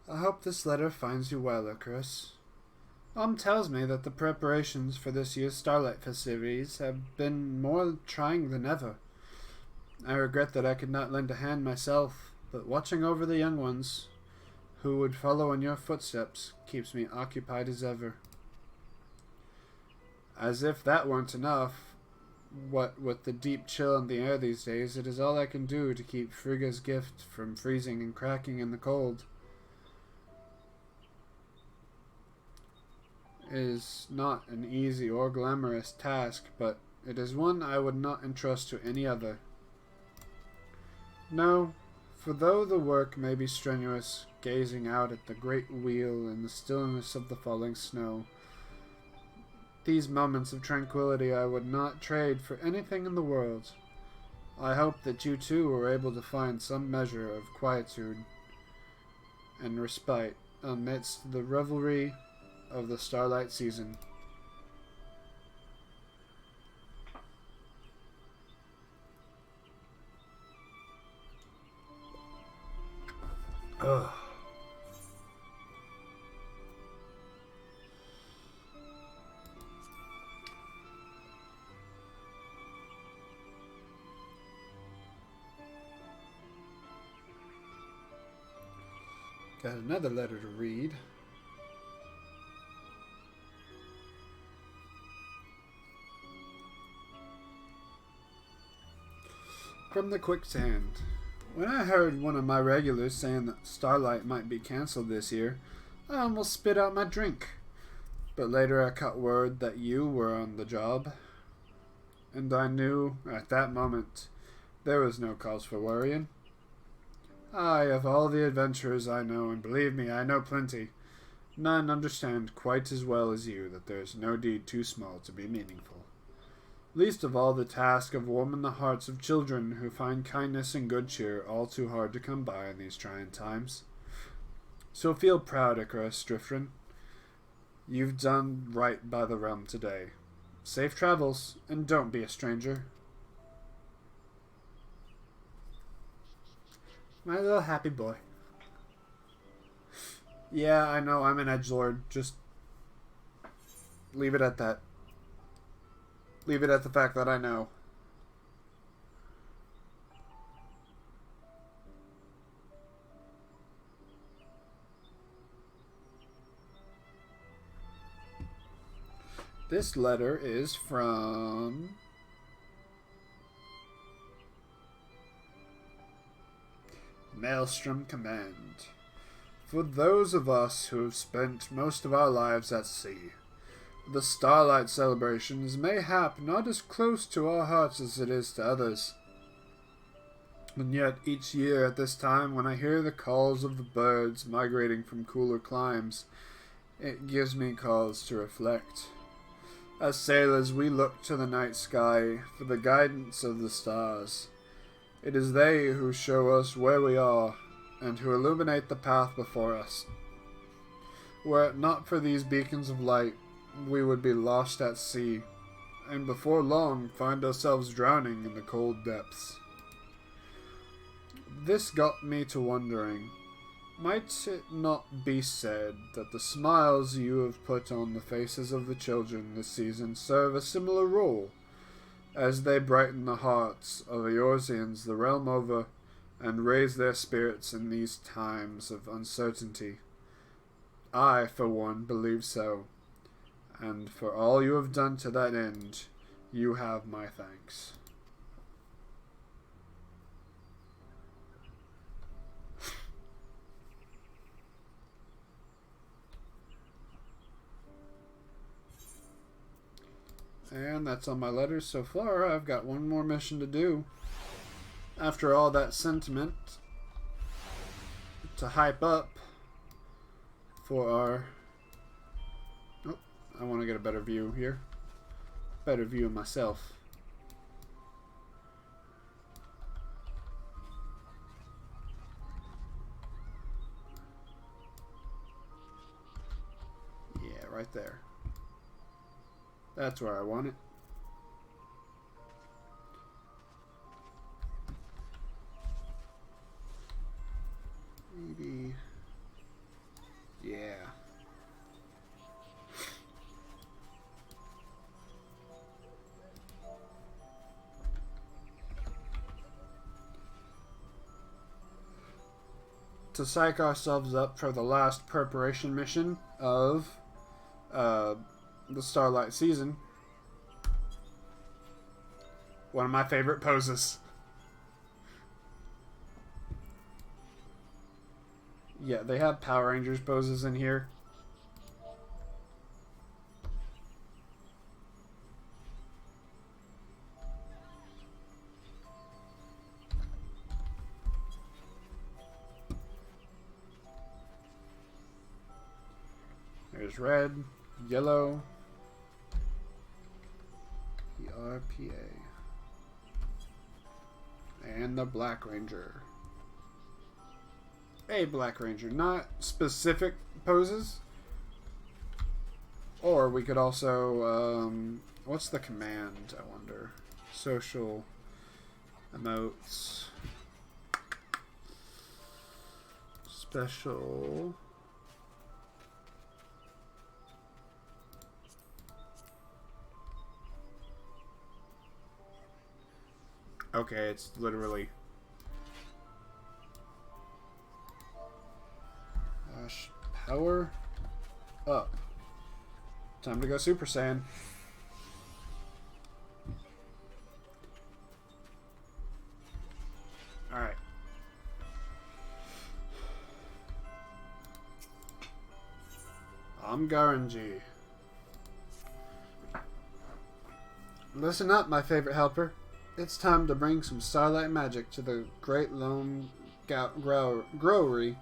I hope this letter finds you well, Icarus. Mom tells me that the preparations for this year's Starlight festivities have been more trying than ever. I regret that I could not lend a hand myself, but watching over the young ones, who would follow in your footsteps, keeps me occupied as ever. As if that weren't enough, what with the deep chill in the air these days, it is all I can do to keep Frigga's gift from freezing and cracking in the cold. It is not an easy or glamorous task, but it is one I would not entrust to any other. No, for though the work may be strenuous, gazing out at the great wheel in the stillness of the falling snow, these moments of tranquility I would not trade for anything in the world. I hope that you too were able to find some measure of quietude and respite amidst the revelry of the starlight season. Ugh. Got another letter to read. From the Quicksand. When I heard one of my regulars saying that Starlight might be cancelled this year, I almost spit out my drink. But later I caught word that you were on the job, and I knew at that moment there was no cause for worrying. Of all the adventurers I know, and believe me, I know plenty, none understand quite as well as you that there is no deed too small to be meaningful. Least of all the task of warming the hearts of children who find kindness and good cheer all too hard to come by in these trying times. So feel proud, Icarus Drifrin. You've done right by the realm today. Safe travels, and don't be a stranger. My little happy boy. Yeah, I know, I'm an edgelord. Just leave it at that. Leave it at the fact that I know. This letter is from Maelstrom Command. For those of us who have spent most of our lives at sea, the Starlight celebration is mayhap not as close to our hearts as it is to others. And yet each year at this time, when I hear the calls of the birds migrating from cooler climes, it gives me cause to reflect. As sailors, we look to the night sky for the guidance of the stars. It is they who show us where we are, and who illuminate the path before us. Were it not for these beacons of light, we would be lost at sea, and before long find ourselves drowning in the cold depths. This got me to wondering, might it not be said that the smiles you have put on the faces of the children this season serve a similar role, as they brighten the hearts of Eorzeans the realm over, and raise their spirits in these times of uncertainty? I, for one, believe so, and for all you have done to that end, you have my thanks. And that's all my letters so far. I've got one more mission to do. After all that sentiment, to hype up for our... Oh, I want to get a better view here. Better view of myself. Yeah, right there. That's where I want it. Maybe. Yeah. To psych ourselves up for the last preparation mission of the Starlight season. One of my favorite poses. Yeah, they have Power Rangers poses in here. There's red, yellow, the RPA, and the Black Ranger. A Black Ranger, not specific poses. Or we could also, what's the command, I wonder? Social emotes. Special. Okay, it's literally... power up. Time to go Super Saiyan. Alright. I'm Garanji. Listen up, my favorite helper. It's time to bring some starlight magic to the Great Lone Growery.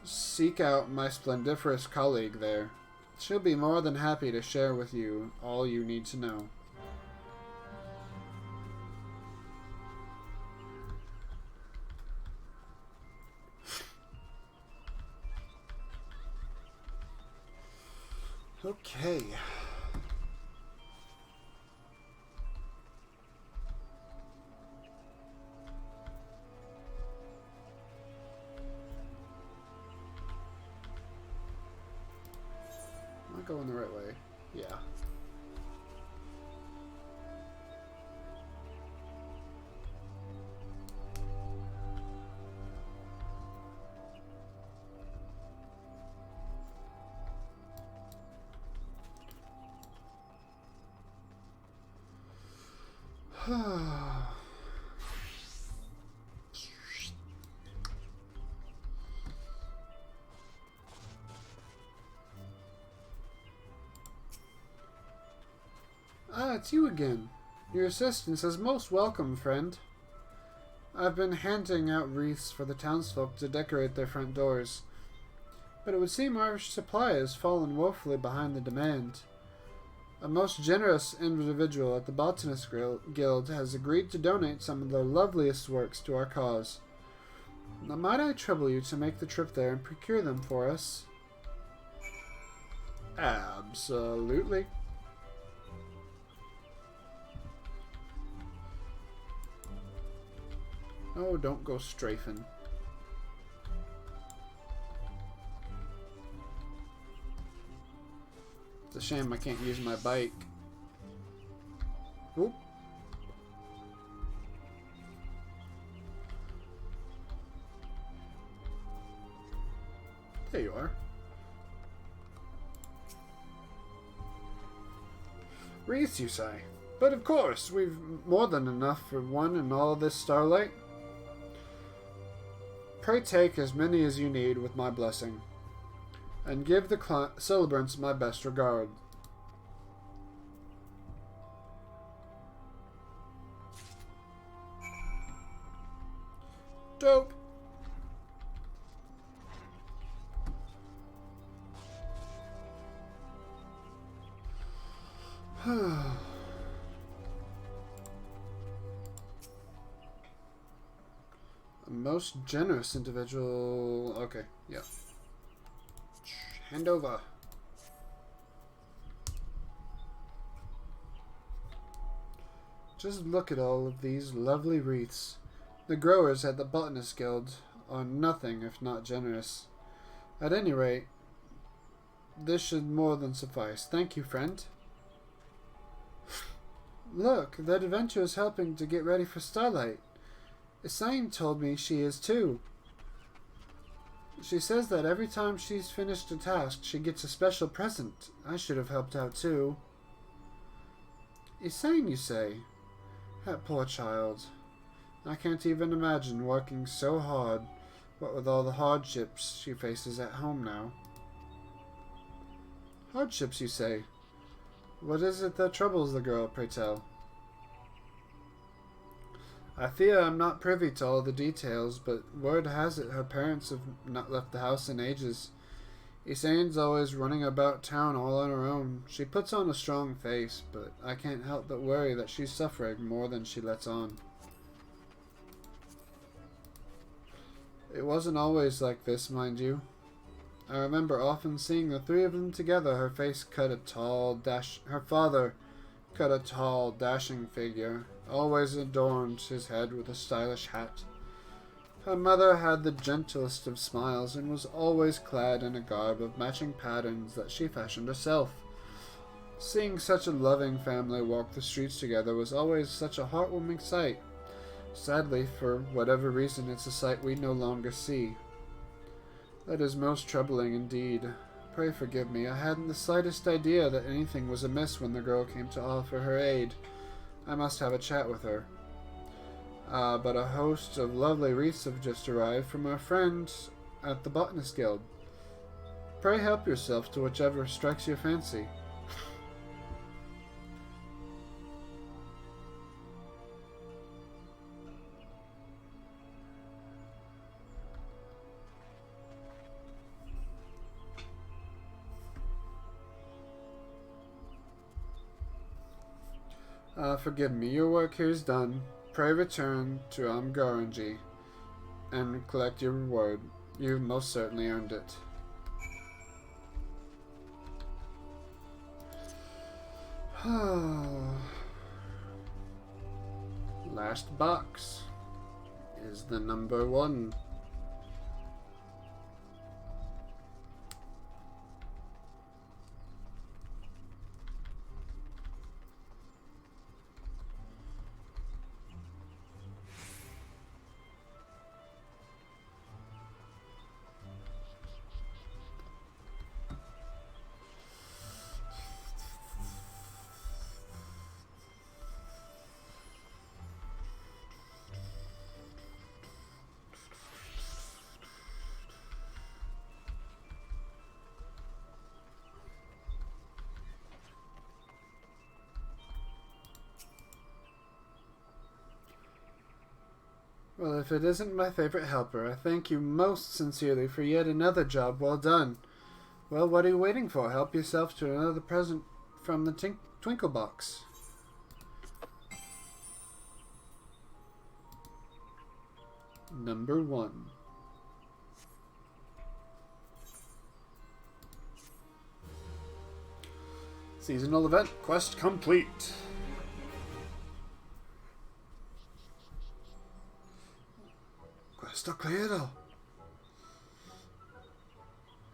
Seek out my splendiferous colleague there. She'll be more than happy to share with you all you need to know. Okay. going the right way? Yeah. Ah, it's you again. Your assistance is most welcome, friend. I've been handing out wreaths for the townsfolk to decorate their front doors, but it would seem our supply has fallen woefully behind the demand. A most generous individual at the Botanist Guild has agreed to donate some of their loveliest works to our cause. Now, might I trouble you to make the trip there and procure them for us? Absolutely. Oh, don't go strafing. It's a shame I can't use my bike. Oop. There you are. Wreaths, you say? But of course, we've more than enough for one in all this starlight. Pray take as many as you need with my blessing, and give the celebrants my best regard. Dope. Most generous individual. Okay, yeah. Hand over. Just look at all of these lovely wreaths. The growers at the Botanist Guild are nothing if not generous. At any rate, this should more than suffice. Thank you, friend. Look, that adventurer is helping to get ready for Starlight. Isaine told me she is too. She says that every time she's finished a task, she gets a special present. I should have helped out too. Isaine, you say? That poor child. I can't even imagine working so hard, what with all the hardships she faces at home now. Hardships, you say? What is it that troubles the girl, pray tell? I fear I'm not privy to all the details, but word has it her parents have not left the house in ages. Isaine's always running about town all on her own. She puts on a strong face, but I can't help but worry that she's suffering more than she lets on. It wasn't always like this, mind you. I remember often seeing the three of them together. Her father cut a tall, dashing figure, always adorned his head with a stylish hat. Her mother had the gentlest of smiles and was always clad in a garb of matching patterns that she fashioned herself. Seeing such a loving family walk the streets together was always such a heartwarming sight. Sadly, for whatever reason, it's a sight we no longer see. That is most troubling indeed. Pray forgive me. I hadn't the slightest idea that anything was amiss when the girl came to offer her aid. I must have a chat with her. But a host of lovely wreaths have just arrived from our friends at the Botanist Guild. Pray help yourself to whichever strikes your fancy. Forgive me, your work here is done. Pray return to Amgaranji and collect your reward. You've most certainly earned it. Last box is the number 1. Well, if it isn't my favorite helper, I thank you most sincerely for yet another job well done. Well, what are you waiting for? Help yourself to another present from the Twinkle Box. Number 1. Seasonal event quest complete. Questo cleared.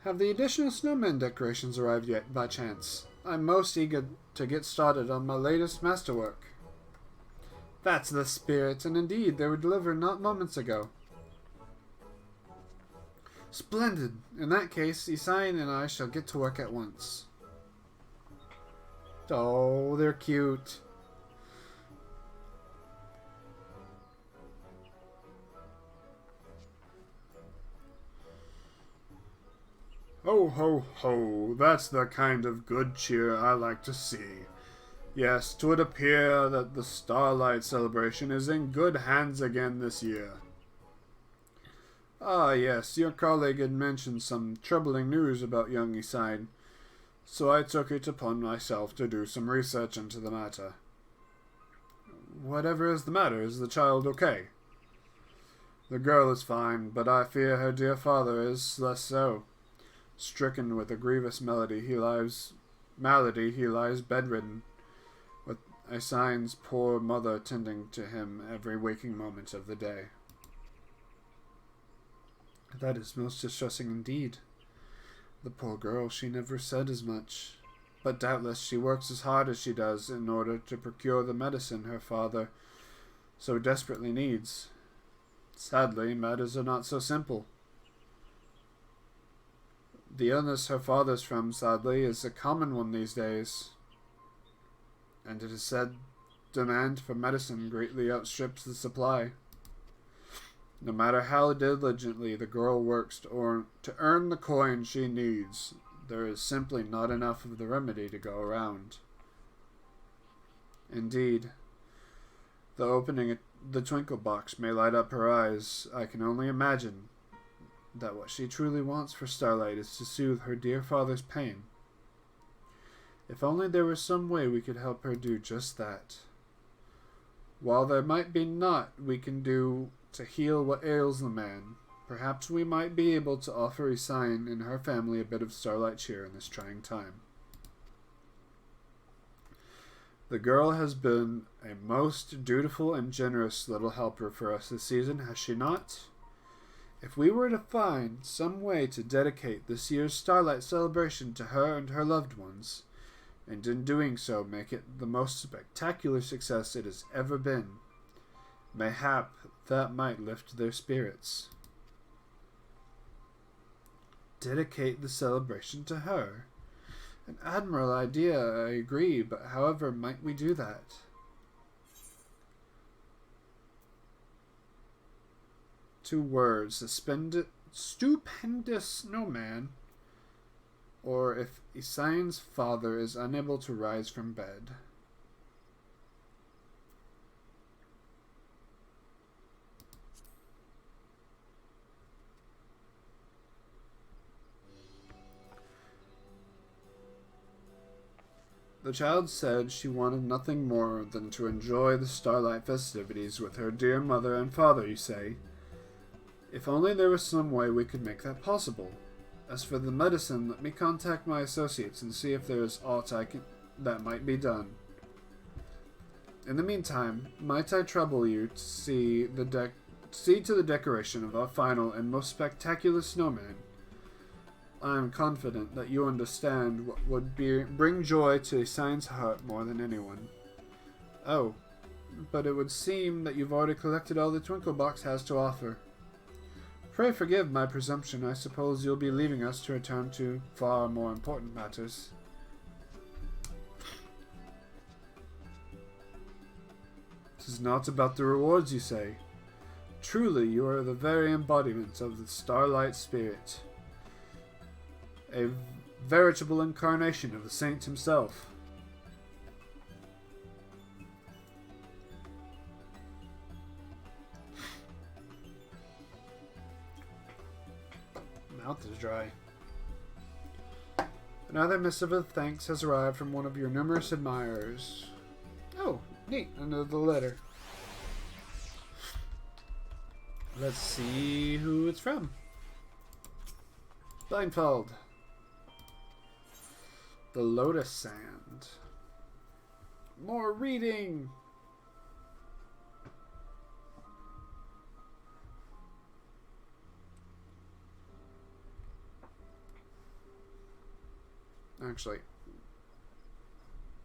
Have the additional snowman decorations arrived yet, by chance? I'm most eager to get started on my latest masterwork. That's the spirit, and indeed, they were delivered not moments ago. Splendid. In that case, Isain and I shall get to work at once. Oh, they're cute. Ho, ho, ho. That's the kind of good cheer I like to see. Yes, 'twould appear that the Starlight celebration is in good hands again this year. Ah, yes, your colleague had mentioned some troubling news about young Isain, so I took it upon myself to do some research into the matter. Whatever is the matter, is the child okay? The girl is fine, but I fear her dear father is less so. Stricken with a grievous malady, he lies bedridden, with Isain's poor mother tending to him every waking moment of the day. That is most distressing indeed. The poor girl, she never said as much, but doubtless she works as hard as she does in order to procure the medicine her father so desperately needs. Sadly, matters are not so simple. The illness her father's from, sadly, is a common one these days, and it is said demand for medicine greatly outstrips the supply. No matter how diligently the girl works to earn the coin she needs, there is simply not enough of the remedy to go around. Indeed, the opening of the Twinkle Box may light up her eyes. I can only imagine that what she truly wants for Starlight is to soothe her dear father's pain. If only there was some way we could help her do just that. While there might be naught we can do to heal what ails the man, perhaps we might be able to offer Isain and her family a bit of Starlight cheer in this trying time. The girl has been a most dutiful and generous little helper for us this season, has she not? If we were to find some way to dedicate this year's Starlight celebration to her and her loved ones, and in doing so make it the most spectacular success it has ever been, mayhap that might lift their spirits. Dedicate the celebration to her. An admirable idea, I agree, but however might we do that? Two words, stupendous snowman, or if Isain's father is unable to rise from bed. The child said she wanted nothing more than to enjoy the Starlight festivities with her dear mother and father, you say? If only there was some way we could make that possible. As for the medicine, let me contact my associates and see if there is aught that might be done. In the meantime, might I trouble you to see to the decoration of our final and most spectacular snowman? I am confident that you understand what would bring joy to Isain's heart more than anyone. Oh, but it would seem that you've already collected all the Twinkle Box has to offer. Pray forgive my presumption. I suppose you'll be leaving us to return to far more important matters. This is not about the rewards, you say. Truly, you are the very embodiment of the Starlight spirit. A veritable incarnation of the saint himself. mouth is dry. Another missive of thanks has arrived from one of your numerous admirers. Oh, neat. Another letter. Let's see who it's from. Blindfold. The Lotus Sand. More reading. Actually,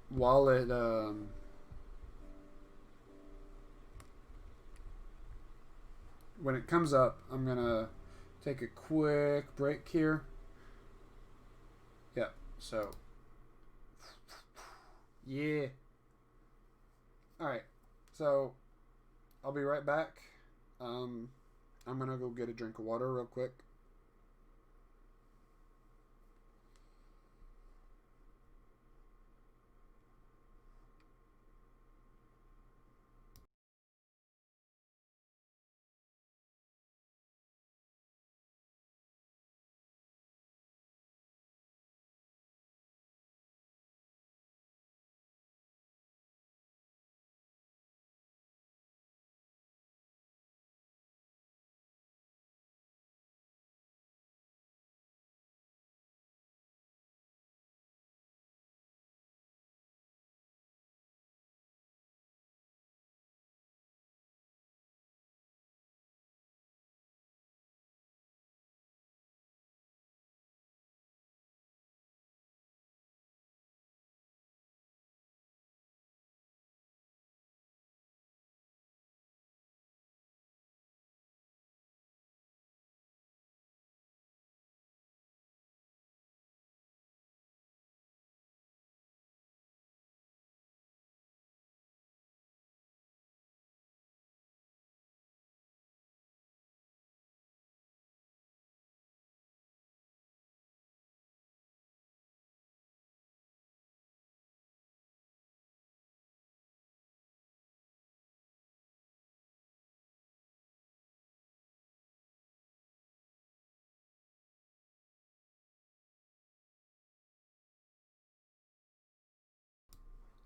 while it when it comes up, I'm gonna take a quick break here. Yeah, so yeah. Alright, so I'll be right back. I'm gonna go get a drink of water real quick.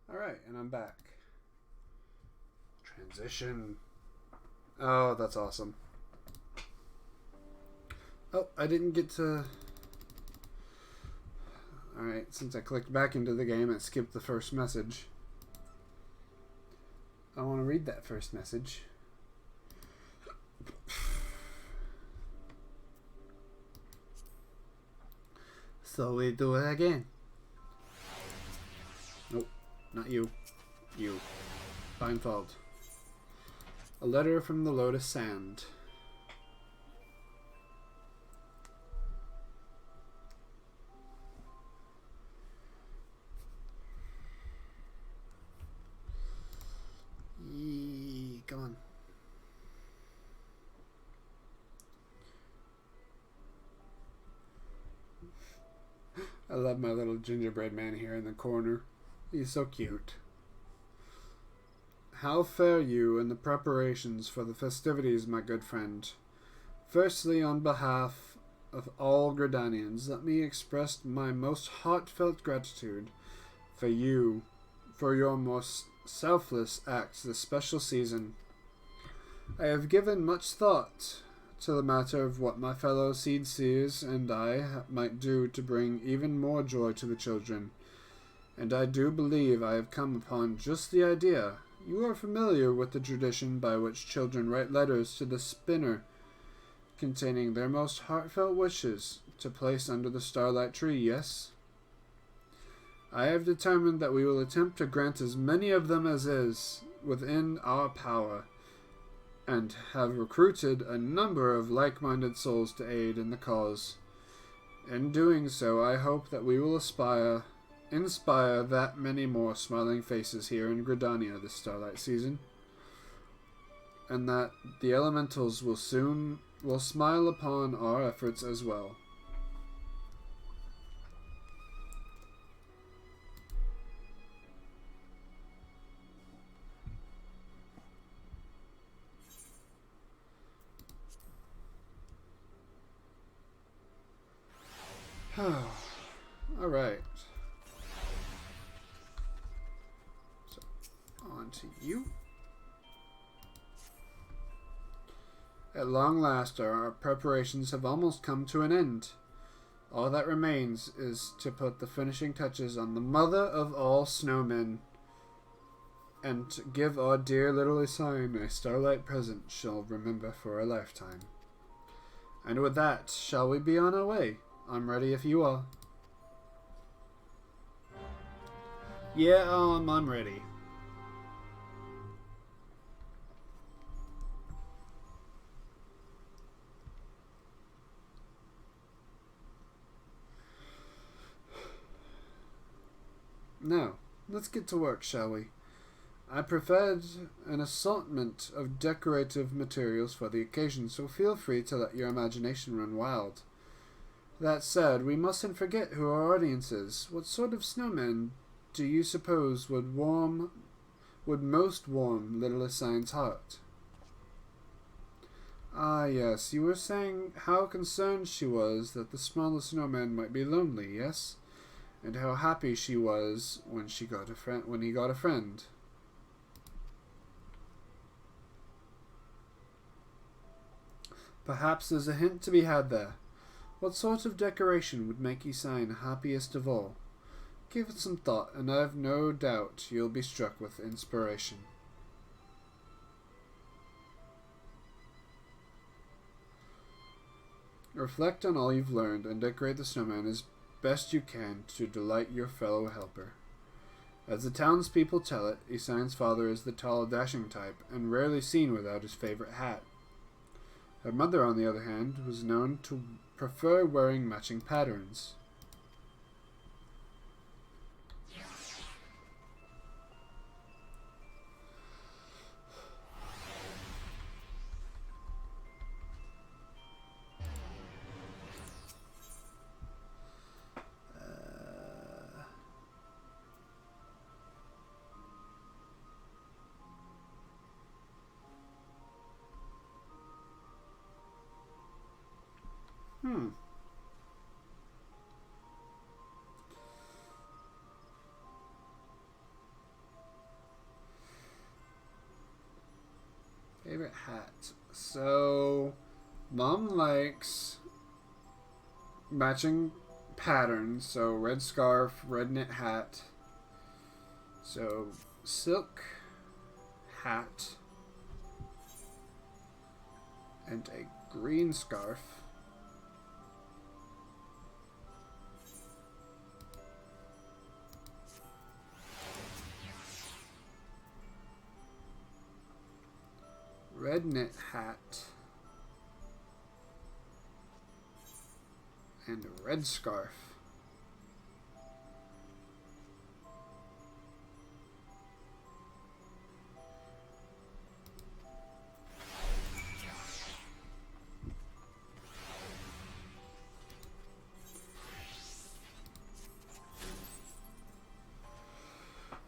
Alright, and I'm back. Transition. Oh, that's awesome. Oh, I didn't get to... Alright, since I clicked back into the game, it skipped the first message. I want to read that first message. So we do it again. Nope, not you. You. Blindfold. A letter from the Lotus Sand. Yee, come on. I love my little gingerbread man here in the corner. He's so cute. How fare you in the preparations for the festivities, my good friend? Firstly, on behalf of all Gridanians, let me express my most heartfelt gratitude for you, for your most selfless acts this special season. I have given much thought to the matter of what my fellow seed seers and I might do to bring even more joy to the children, and I do believe I have come upon just the idea. You are familiar with the tradition by which children write letters to the spinner containing their most heartfelt wishes to place under the starlight tree, yes? I have determined that we will attempt to grant as many of them as is within our power, and have recruited a number of like-minded souls to aid in the cause. In doing so, I hope that we will inspire that many more smiling faces here in Gridania this starlight season, and that the elementals will smile upon our efforts as well. onto you. At long last, our preparations have almost come to an end. All that remains is to put the finishing touches on the mother of all snowmen, and to give our dear little Isine a starlight present she'll remember for a lifetime. And with that, shall we be on our way? I'm ready if you are. Yeah, I'm ready. Now, let's get to work, shall we? I prepared an assortment of decorative materials for the occasion, so feel free to let your imagination run wild. That said, we mustn't forget who our audience is. What sort of snowman do you suppose would most warm little Isine's heart? Ah, yes, you were saying how concerned she was that the smallest snowman might be lonely, yes? And how happy she was when he got a friend. Perhaps there's a hint to be had there. What sort of decoration would make Isine happiest of all? Give it some thought, and I've no doubt you'll be struck with inspiration. Reflect on all you've learned and decorate the snowman as best you can to delight your fellow helper. As the townspeople tell it, Isine's father is the tall, dashing type, and rarely seen without his favorite hat. Her mother, on the other hand, was known to prefer wearing matching patterns. Favorite hat. So, Mom likes matching patterns. So, red scarf, red knit hat. So, silk hat and a green scarf. Red knit hat and a red scarf.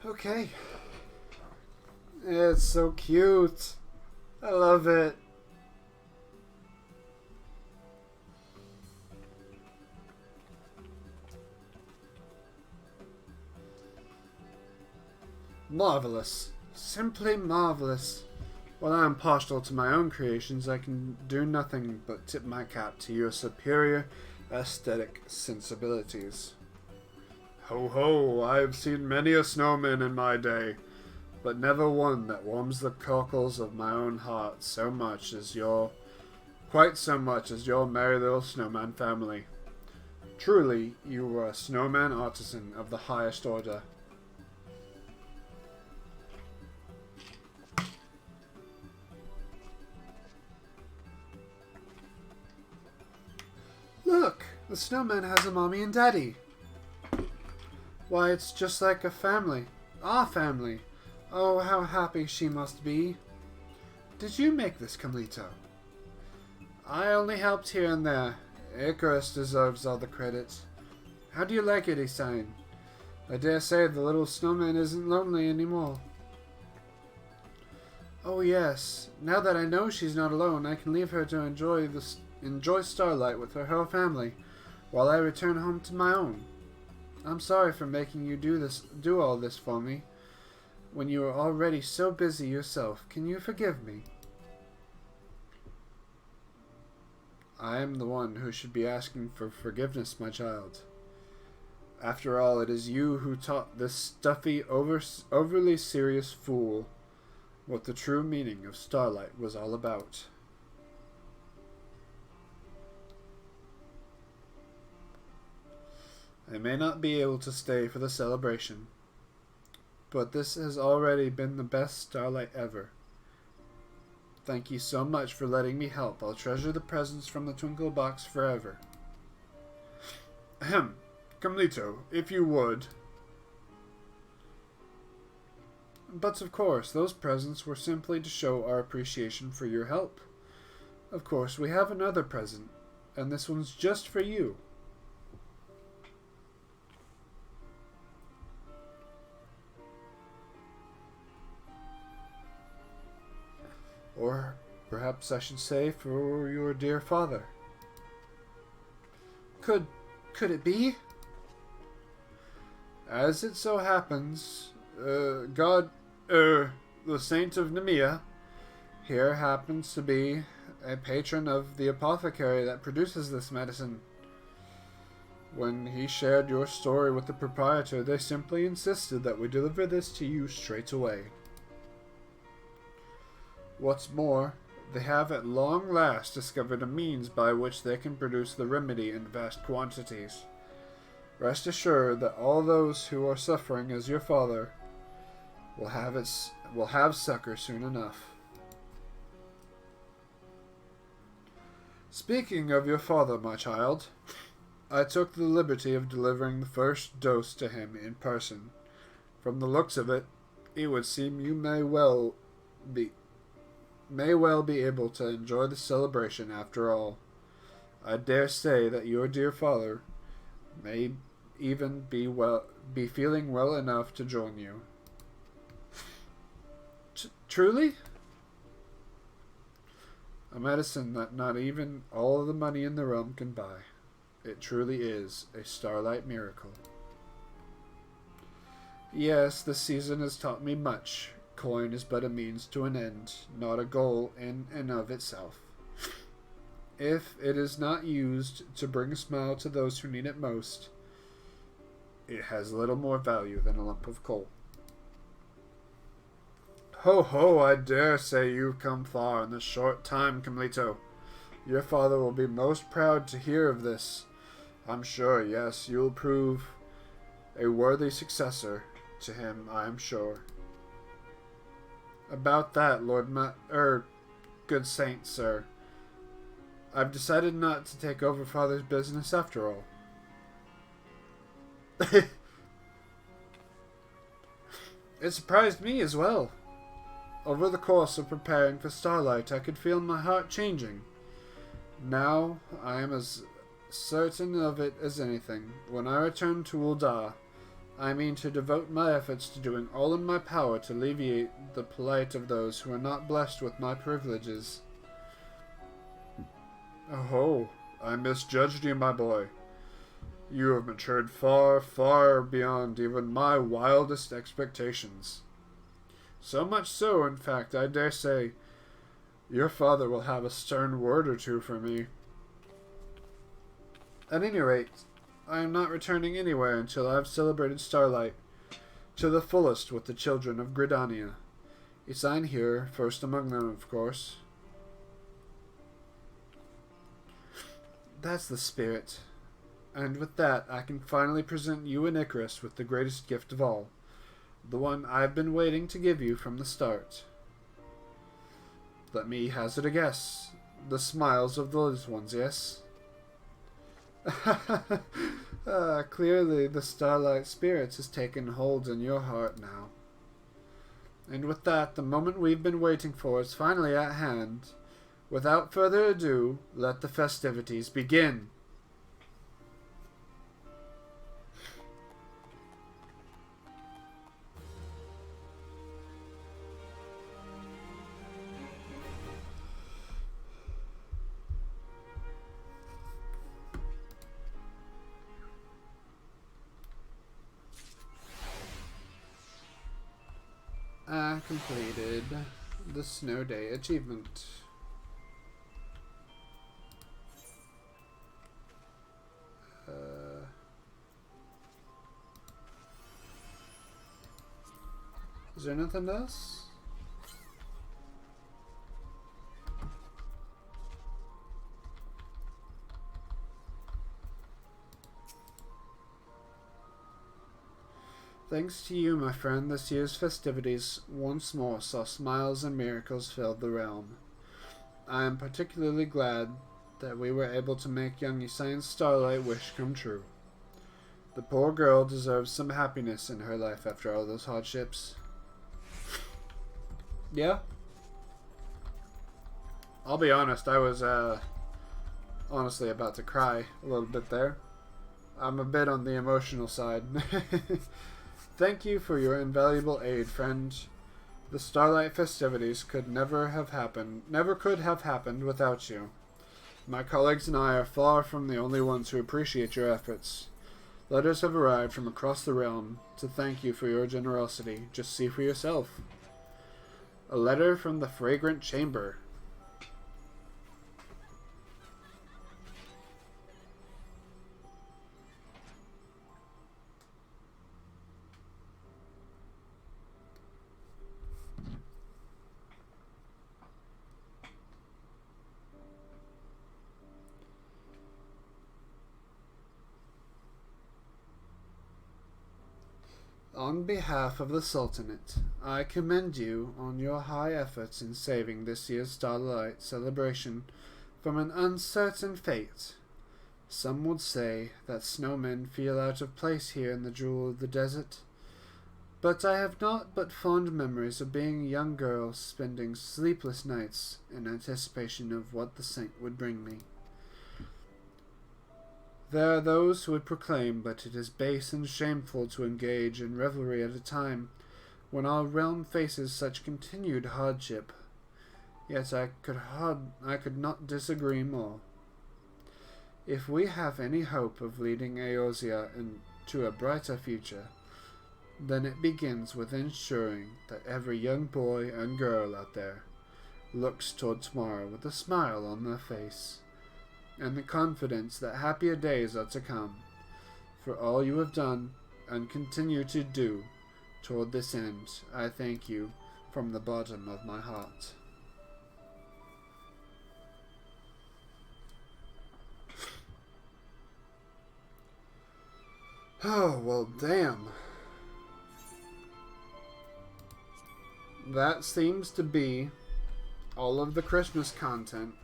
Okay. It's so cute. I love it. Marvelous. Simply marvelous. While I am partial to my own creations, I can do nothing but tip my cap to your superior aesthetic sensibilities. Ho ho, I have seen many a snowman in my day, but never one that warms the cockles of my own heart quite so much as your merry little snowman family. Truly, you are a snowman artisan of the highest order. Look, the snowman has a mommy and daddy. Why, it's just like a family. Our family. Oh, how happy she must be. Did you make this, Camlito? I only helped here and there. Icarus deserves all the credit. How do you like it, Isine? I dare say the little snowman isn't lonely anymore. Oh yes, now that I know she's not alone, I can leave her to enjoy starlight with her whole family, while I return home to my own. I'm sorry for making you do all this for me. when you are already so busy yourself. Can you forgive me? I am the one who should be asking for forgiveness, my child. After all, it is you who taught this stuffy, overly serious fool what the true meaning of Starlight was all about. I may not be able to stay for the celebration, but this has already been the best Starlight ever. Thank you so much for letting me help. I'll treasure the presents from the Twinkle Box forever. Ahem. Carmelito, if you would. But of course, those presents were simply to show our appreciation for your help. Of course, we have another present, and this one's just for you. Or perhaps I should say for your dear father. Could it be? As it so happens, the Saint of Nemea here happens to be a patron of the apothecary that produces this medicine. When he shared your story with the proprietor, they simply insisted that we deliver this to you straight away. What's more, they have at long last discovered a means by which they can produce the remedy in vast quantities. Rest assured that all those who are suffering as your father will have succor soon enough. Speaking of your father, my child, I took the liberty of delivering the first dose to him in person. From the looks of it, it would seem you may well be able to enjoy the celebration after all. I dare say that your dear father may even be feeling well enough to join you. Truly? A medicine that not even all the money in the realm can buy. It truly is a Starlight miracle. Yes, the season has taught me much. Coin is but a means to an end, not a goal in and of itself. If it is not used to bring a smile to those who need it most, it has little more value than a lump of coal. Ho ho, I dare say you've come far in this short time, Carmelito. Your father will be most proud to hear of this. I'm sure, yes, you'll prove a worthy successor to him, I am sure. About that, good saint, sir. I've decided not to take over father's business after all. It surprised me as well. Over the course of preparing for Starlight, I could feel my heart changing. Now, I am as certain of it as anything. When I return to Ul'dah, I mean to devote my efforts to doing all in my power to alleviate the plight of those who are not blessed with my privileges. Oh, I misjudged you, my boy. You have matured far, far beyond even my wildest expectations. So much so, in fact, I dare say, your father will have a stern word or two for me. At any rate, I am not returning anywhere until I have celebrated Starlight to the fullest with the children of Gridania. It's I'm here, first among them, of course. That's the spirit. And with that, I can finally present you and Icarus with the greatest gift of all. The one I've been waiting to give you from the start. Let me hazard a guess. The smiles of those ones, yes? Clearly the Starlight Spirit has taken hold in your heart now. And with that, the moment we've been waiting for is finally at hand. Without further ado, let the festivities begin. I completed the Snow Day achievement. Is there nothing else? Thanks to you, my friend, this year's festivities once more saw smiles and miracles fill the realm. I am particularly glad that we were able to make young Usain's Starlight wish come true. The poor girl deserves some happiness in her life after all those hardships. Yeah? I'll be honest, I was honestly about to cry a little bit there. I'm a bit on the emotional side. Thank you for your invaluable aid, friend. The Starlight festivities never could have happened without you. My colleagues and I are far from the only ones who appreciate your efforts. Letters have arrived from across the realm to thank you for your generosity. Just see for yourself. A letter from the Fragrant Chamber. On behalf of the Sultanate, I commend you on your high efforts in saving this year's Starlight celebration from an uncertain fate. Some would say that snowmen feel out of place here in the Jewel of the Desert, but I have not but fond memories of being a young girl spending sleepless nights in anticipation of what the saint would bring me. There are those who would proclaim that it is base and shameful to engage in revelry at a time when our realm faces such continued hardship. Yet I could not disagree more. If we have any hope of leading Eorzea into a brighter future, then it begins with ensuring that every young boy and girl out there looks toward tomorrow with a smile on their face, and the confidence that happier days are to come. For all you have done and continue to do toward this end, I thank you from the bottom of my heart. Oh, well, damn. That seems to be all of the Christmas content.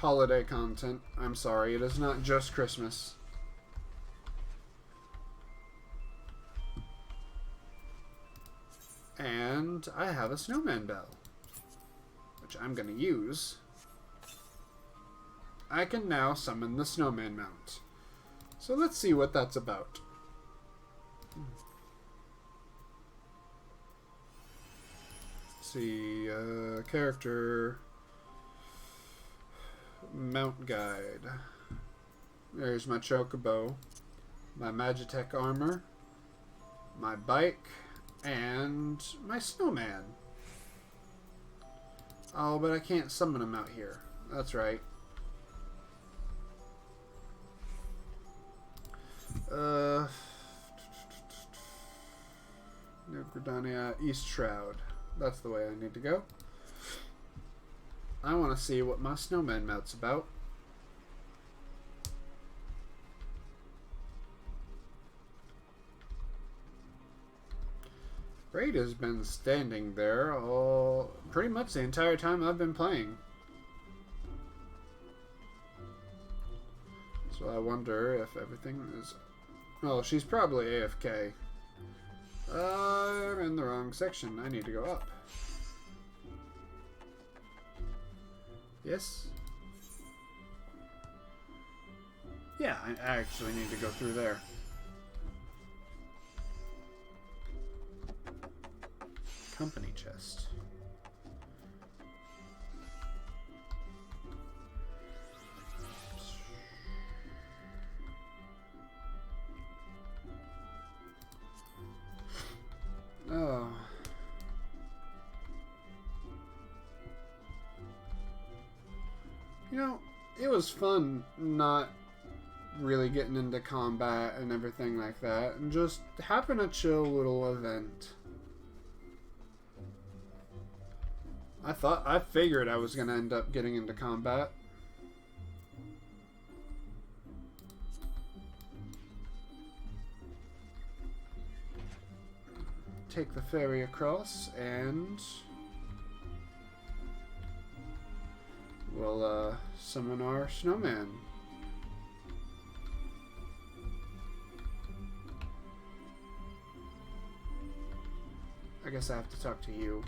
Holiday content. I'm sorry, it is not just Christmas. And I have a snowman bell, which I'm going to use. I can now summon the snowman mount. So let's see what that's about. Let's see, character... Mount guide. There's my chocobo, my Magitech armor, my bike, and my snowman. Oh, but I can't summon him out here. That's right. New Gridania East Shroud. That's the way I need to go. I want to see what my snowman mount's about. Raid has been standing there pretty much the entire time I've been playing. So I wonder if everything is... Oh, she's probably AFK. I'm in the wrong section. I need to go up. Yes? Yeah, I actually need to go through there. Company chest. Oh. You know, it was fun not really getting into combat and everything like that, and just having a chill little event. I figured I was going to end up getting into combat. Take the ferry across, and we'll summon our snowman. I guess I have to talk to you.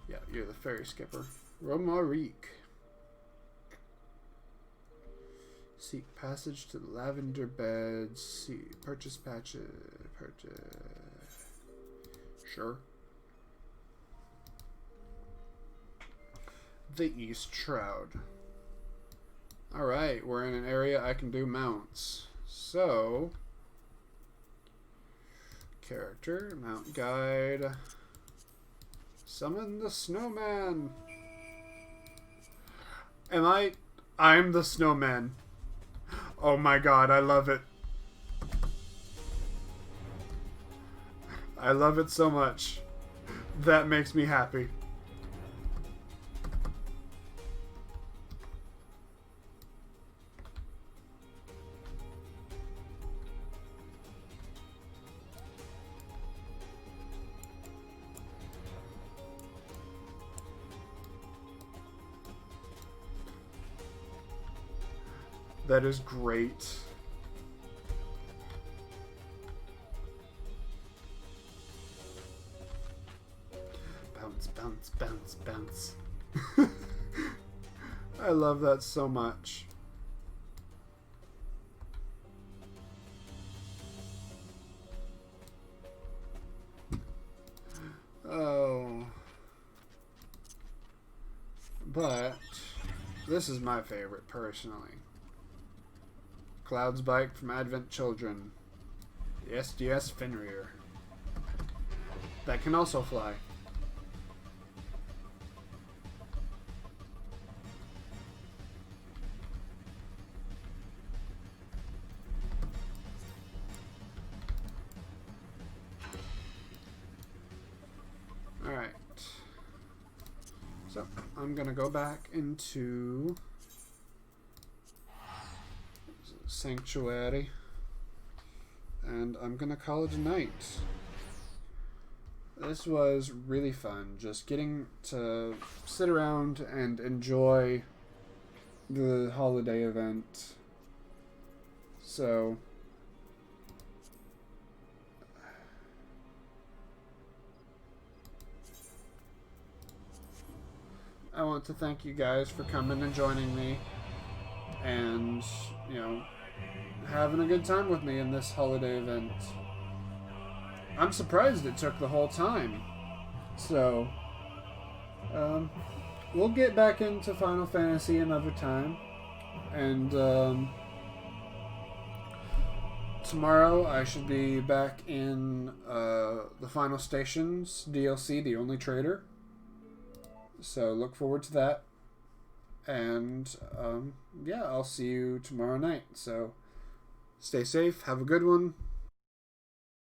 Yeah, you're the ferry skipper. Romarique. Seek passage to the lavender beds. See, purchase patches. Purchase. Sure. The East Shroud. Alright, we're in an area I can do mounts. So, character, mount guide. Summon the snowman. I'm the snowman. Oh my god, I love it. I love it so much. That makes me happy. That is great. Bounce, bounce, bounce, bounce. I love that so much. Oh. But this is my favorite, personally. Cloud's Bike from Advent Children. The SDS Fenrir. That can also fly. Alright. So, I'm gonna go back into Sanctuary, and I'm gonna call it a night. This was really fun, just getting to sit around and enjoy the holiday event. So I want to thank you guys for coming and joining me, and, you know, having a good time with me in this holiday event. I'm surprised it took the whole time. So, we'll get back into Final Fantasy another time. And, tomorrow I should be back in, the Final Stations DLC, The Only Trader. So, look forward to that. And, yeah, I'll see you tomorrow night. So, stay safe, have a good one.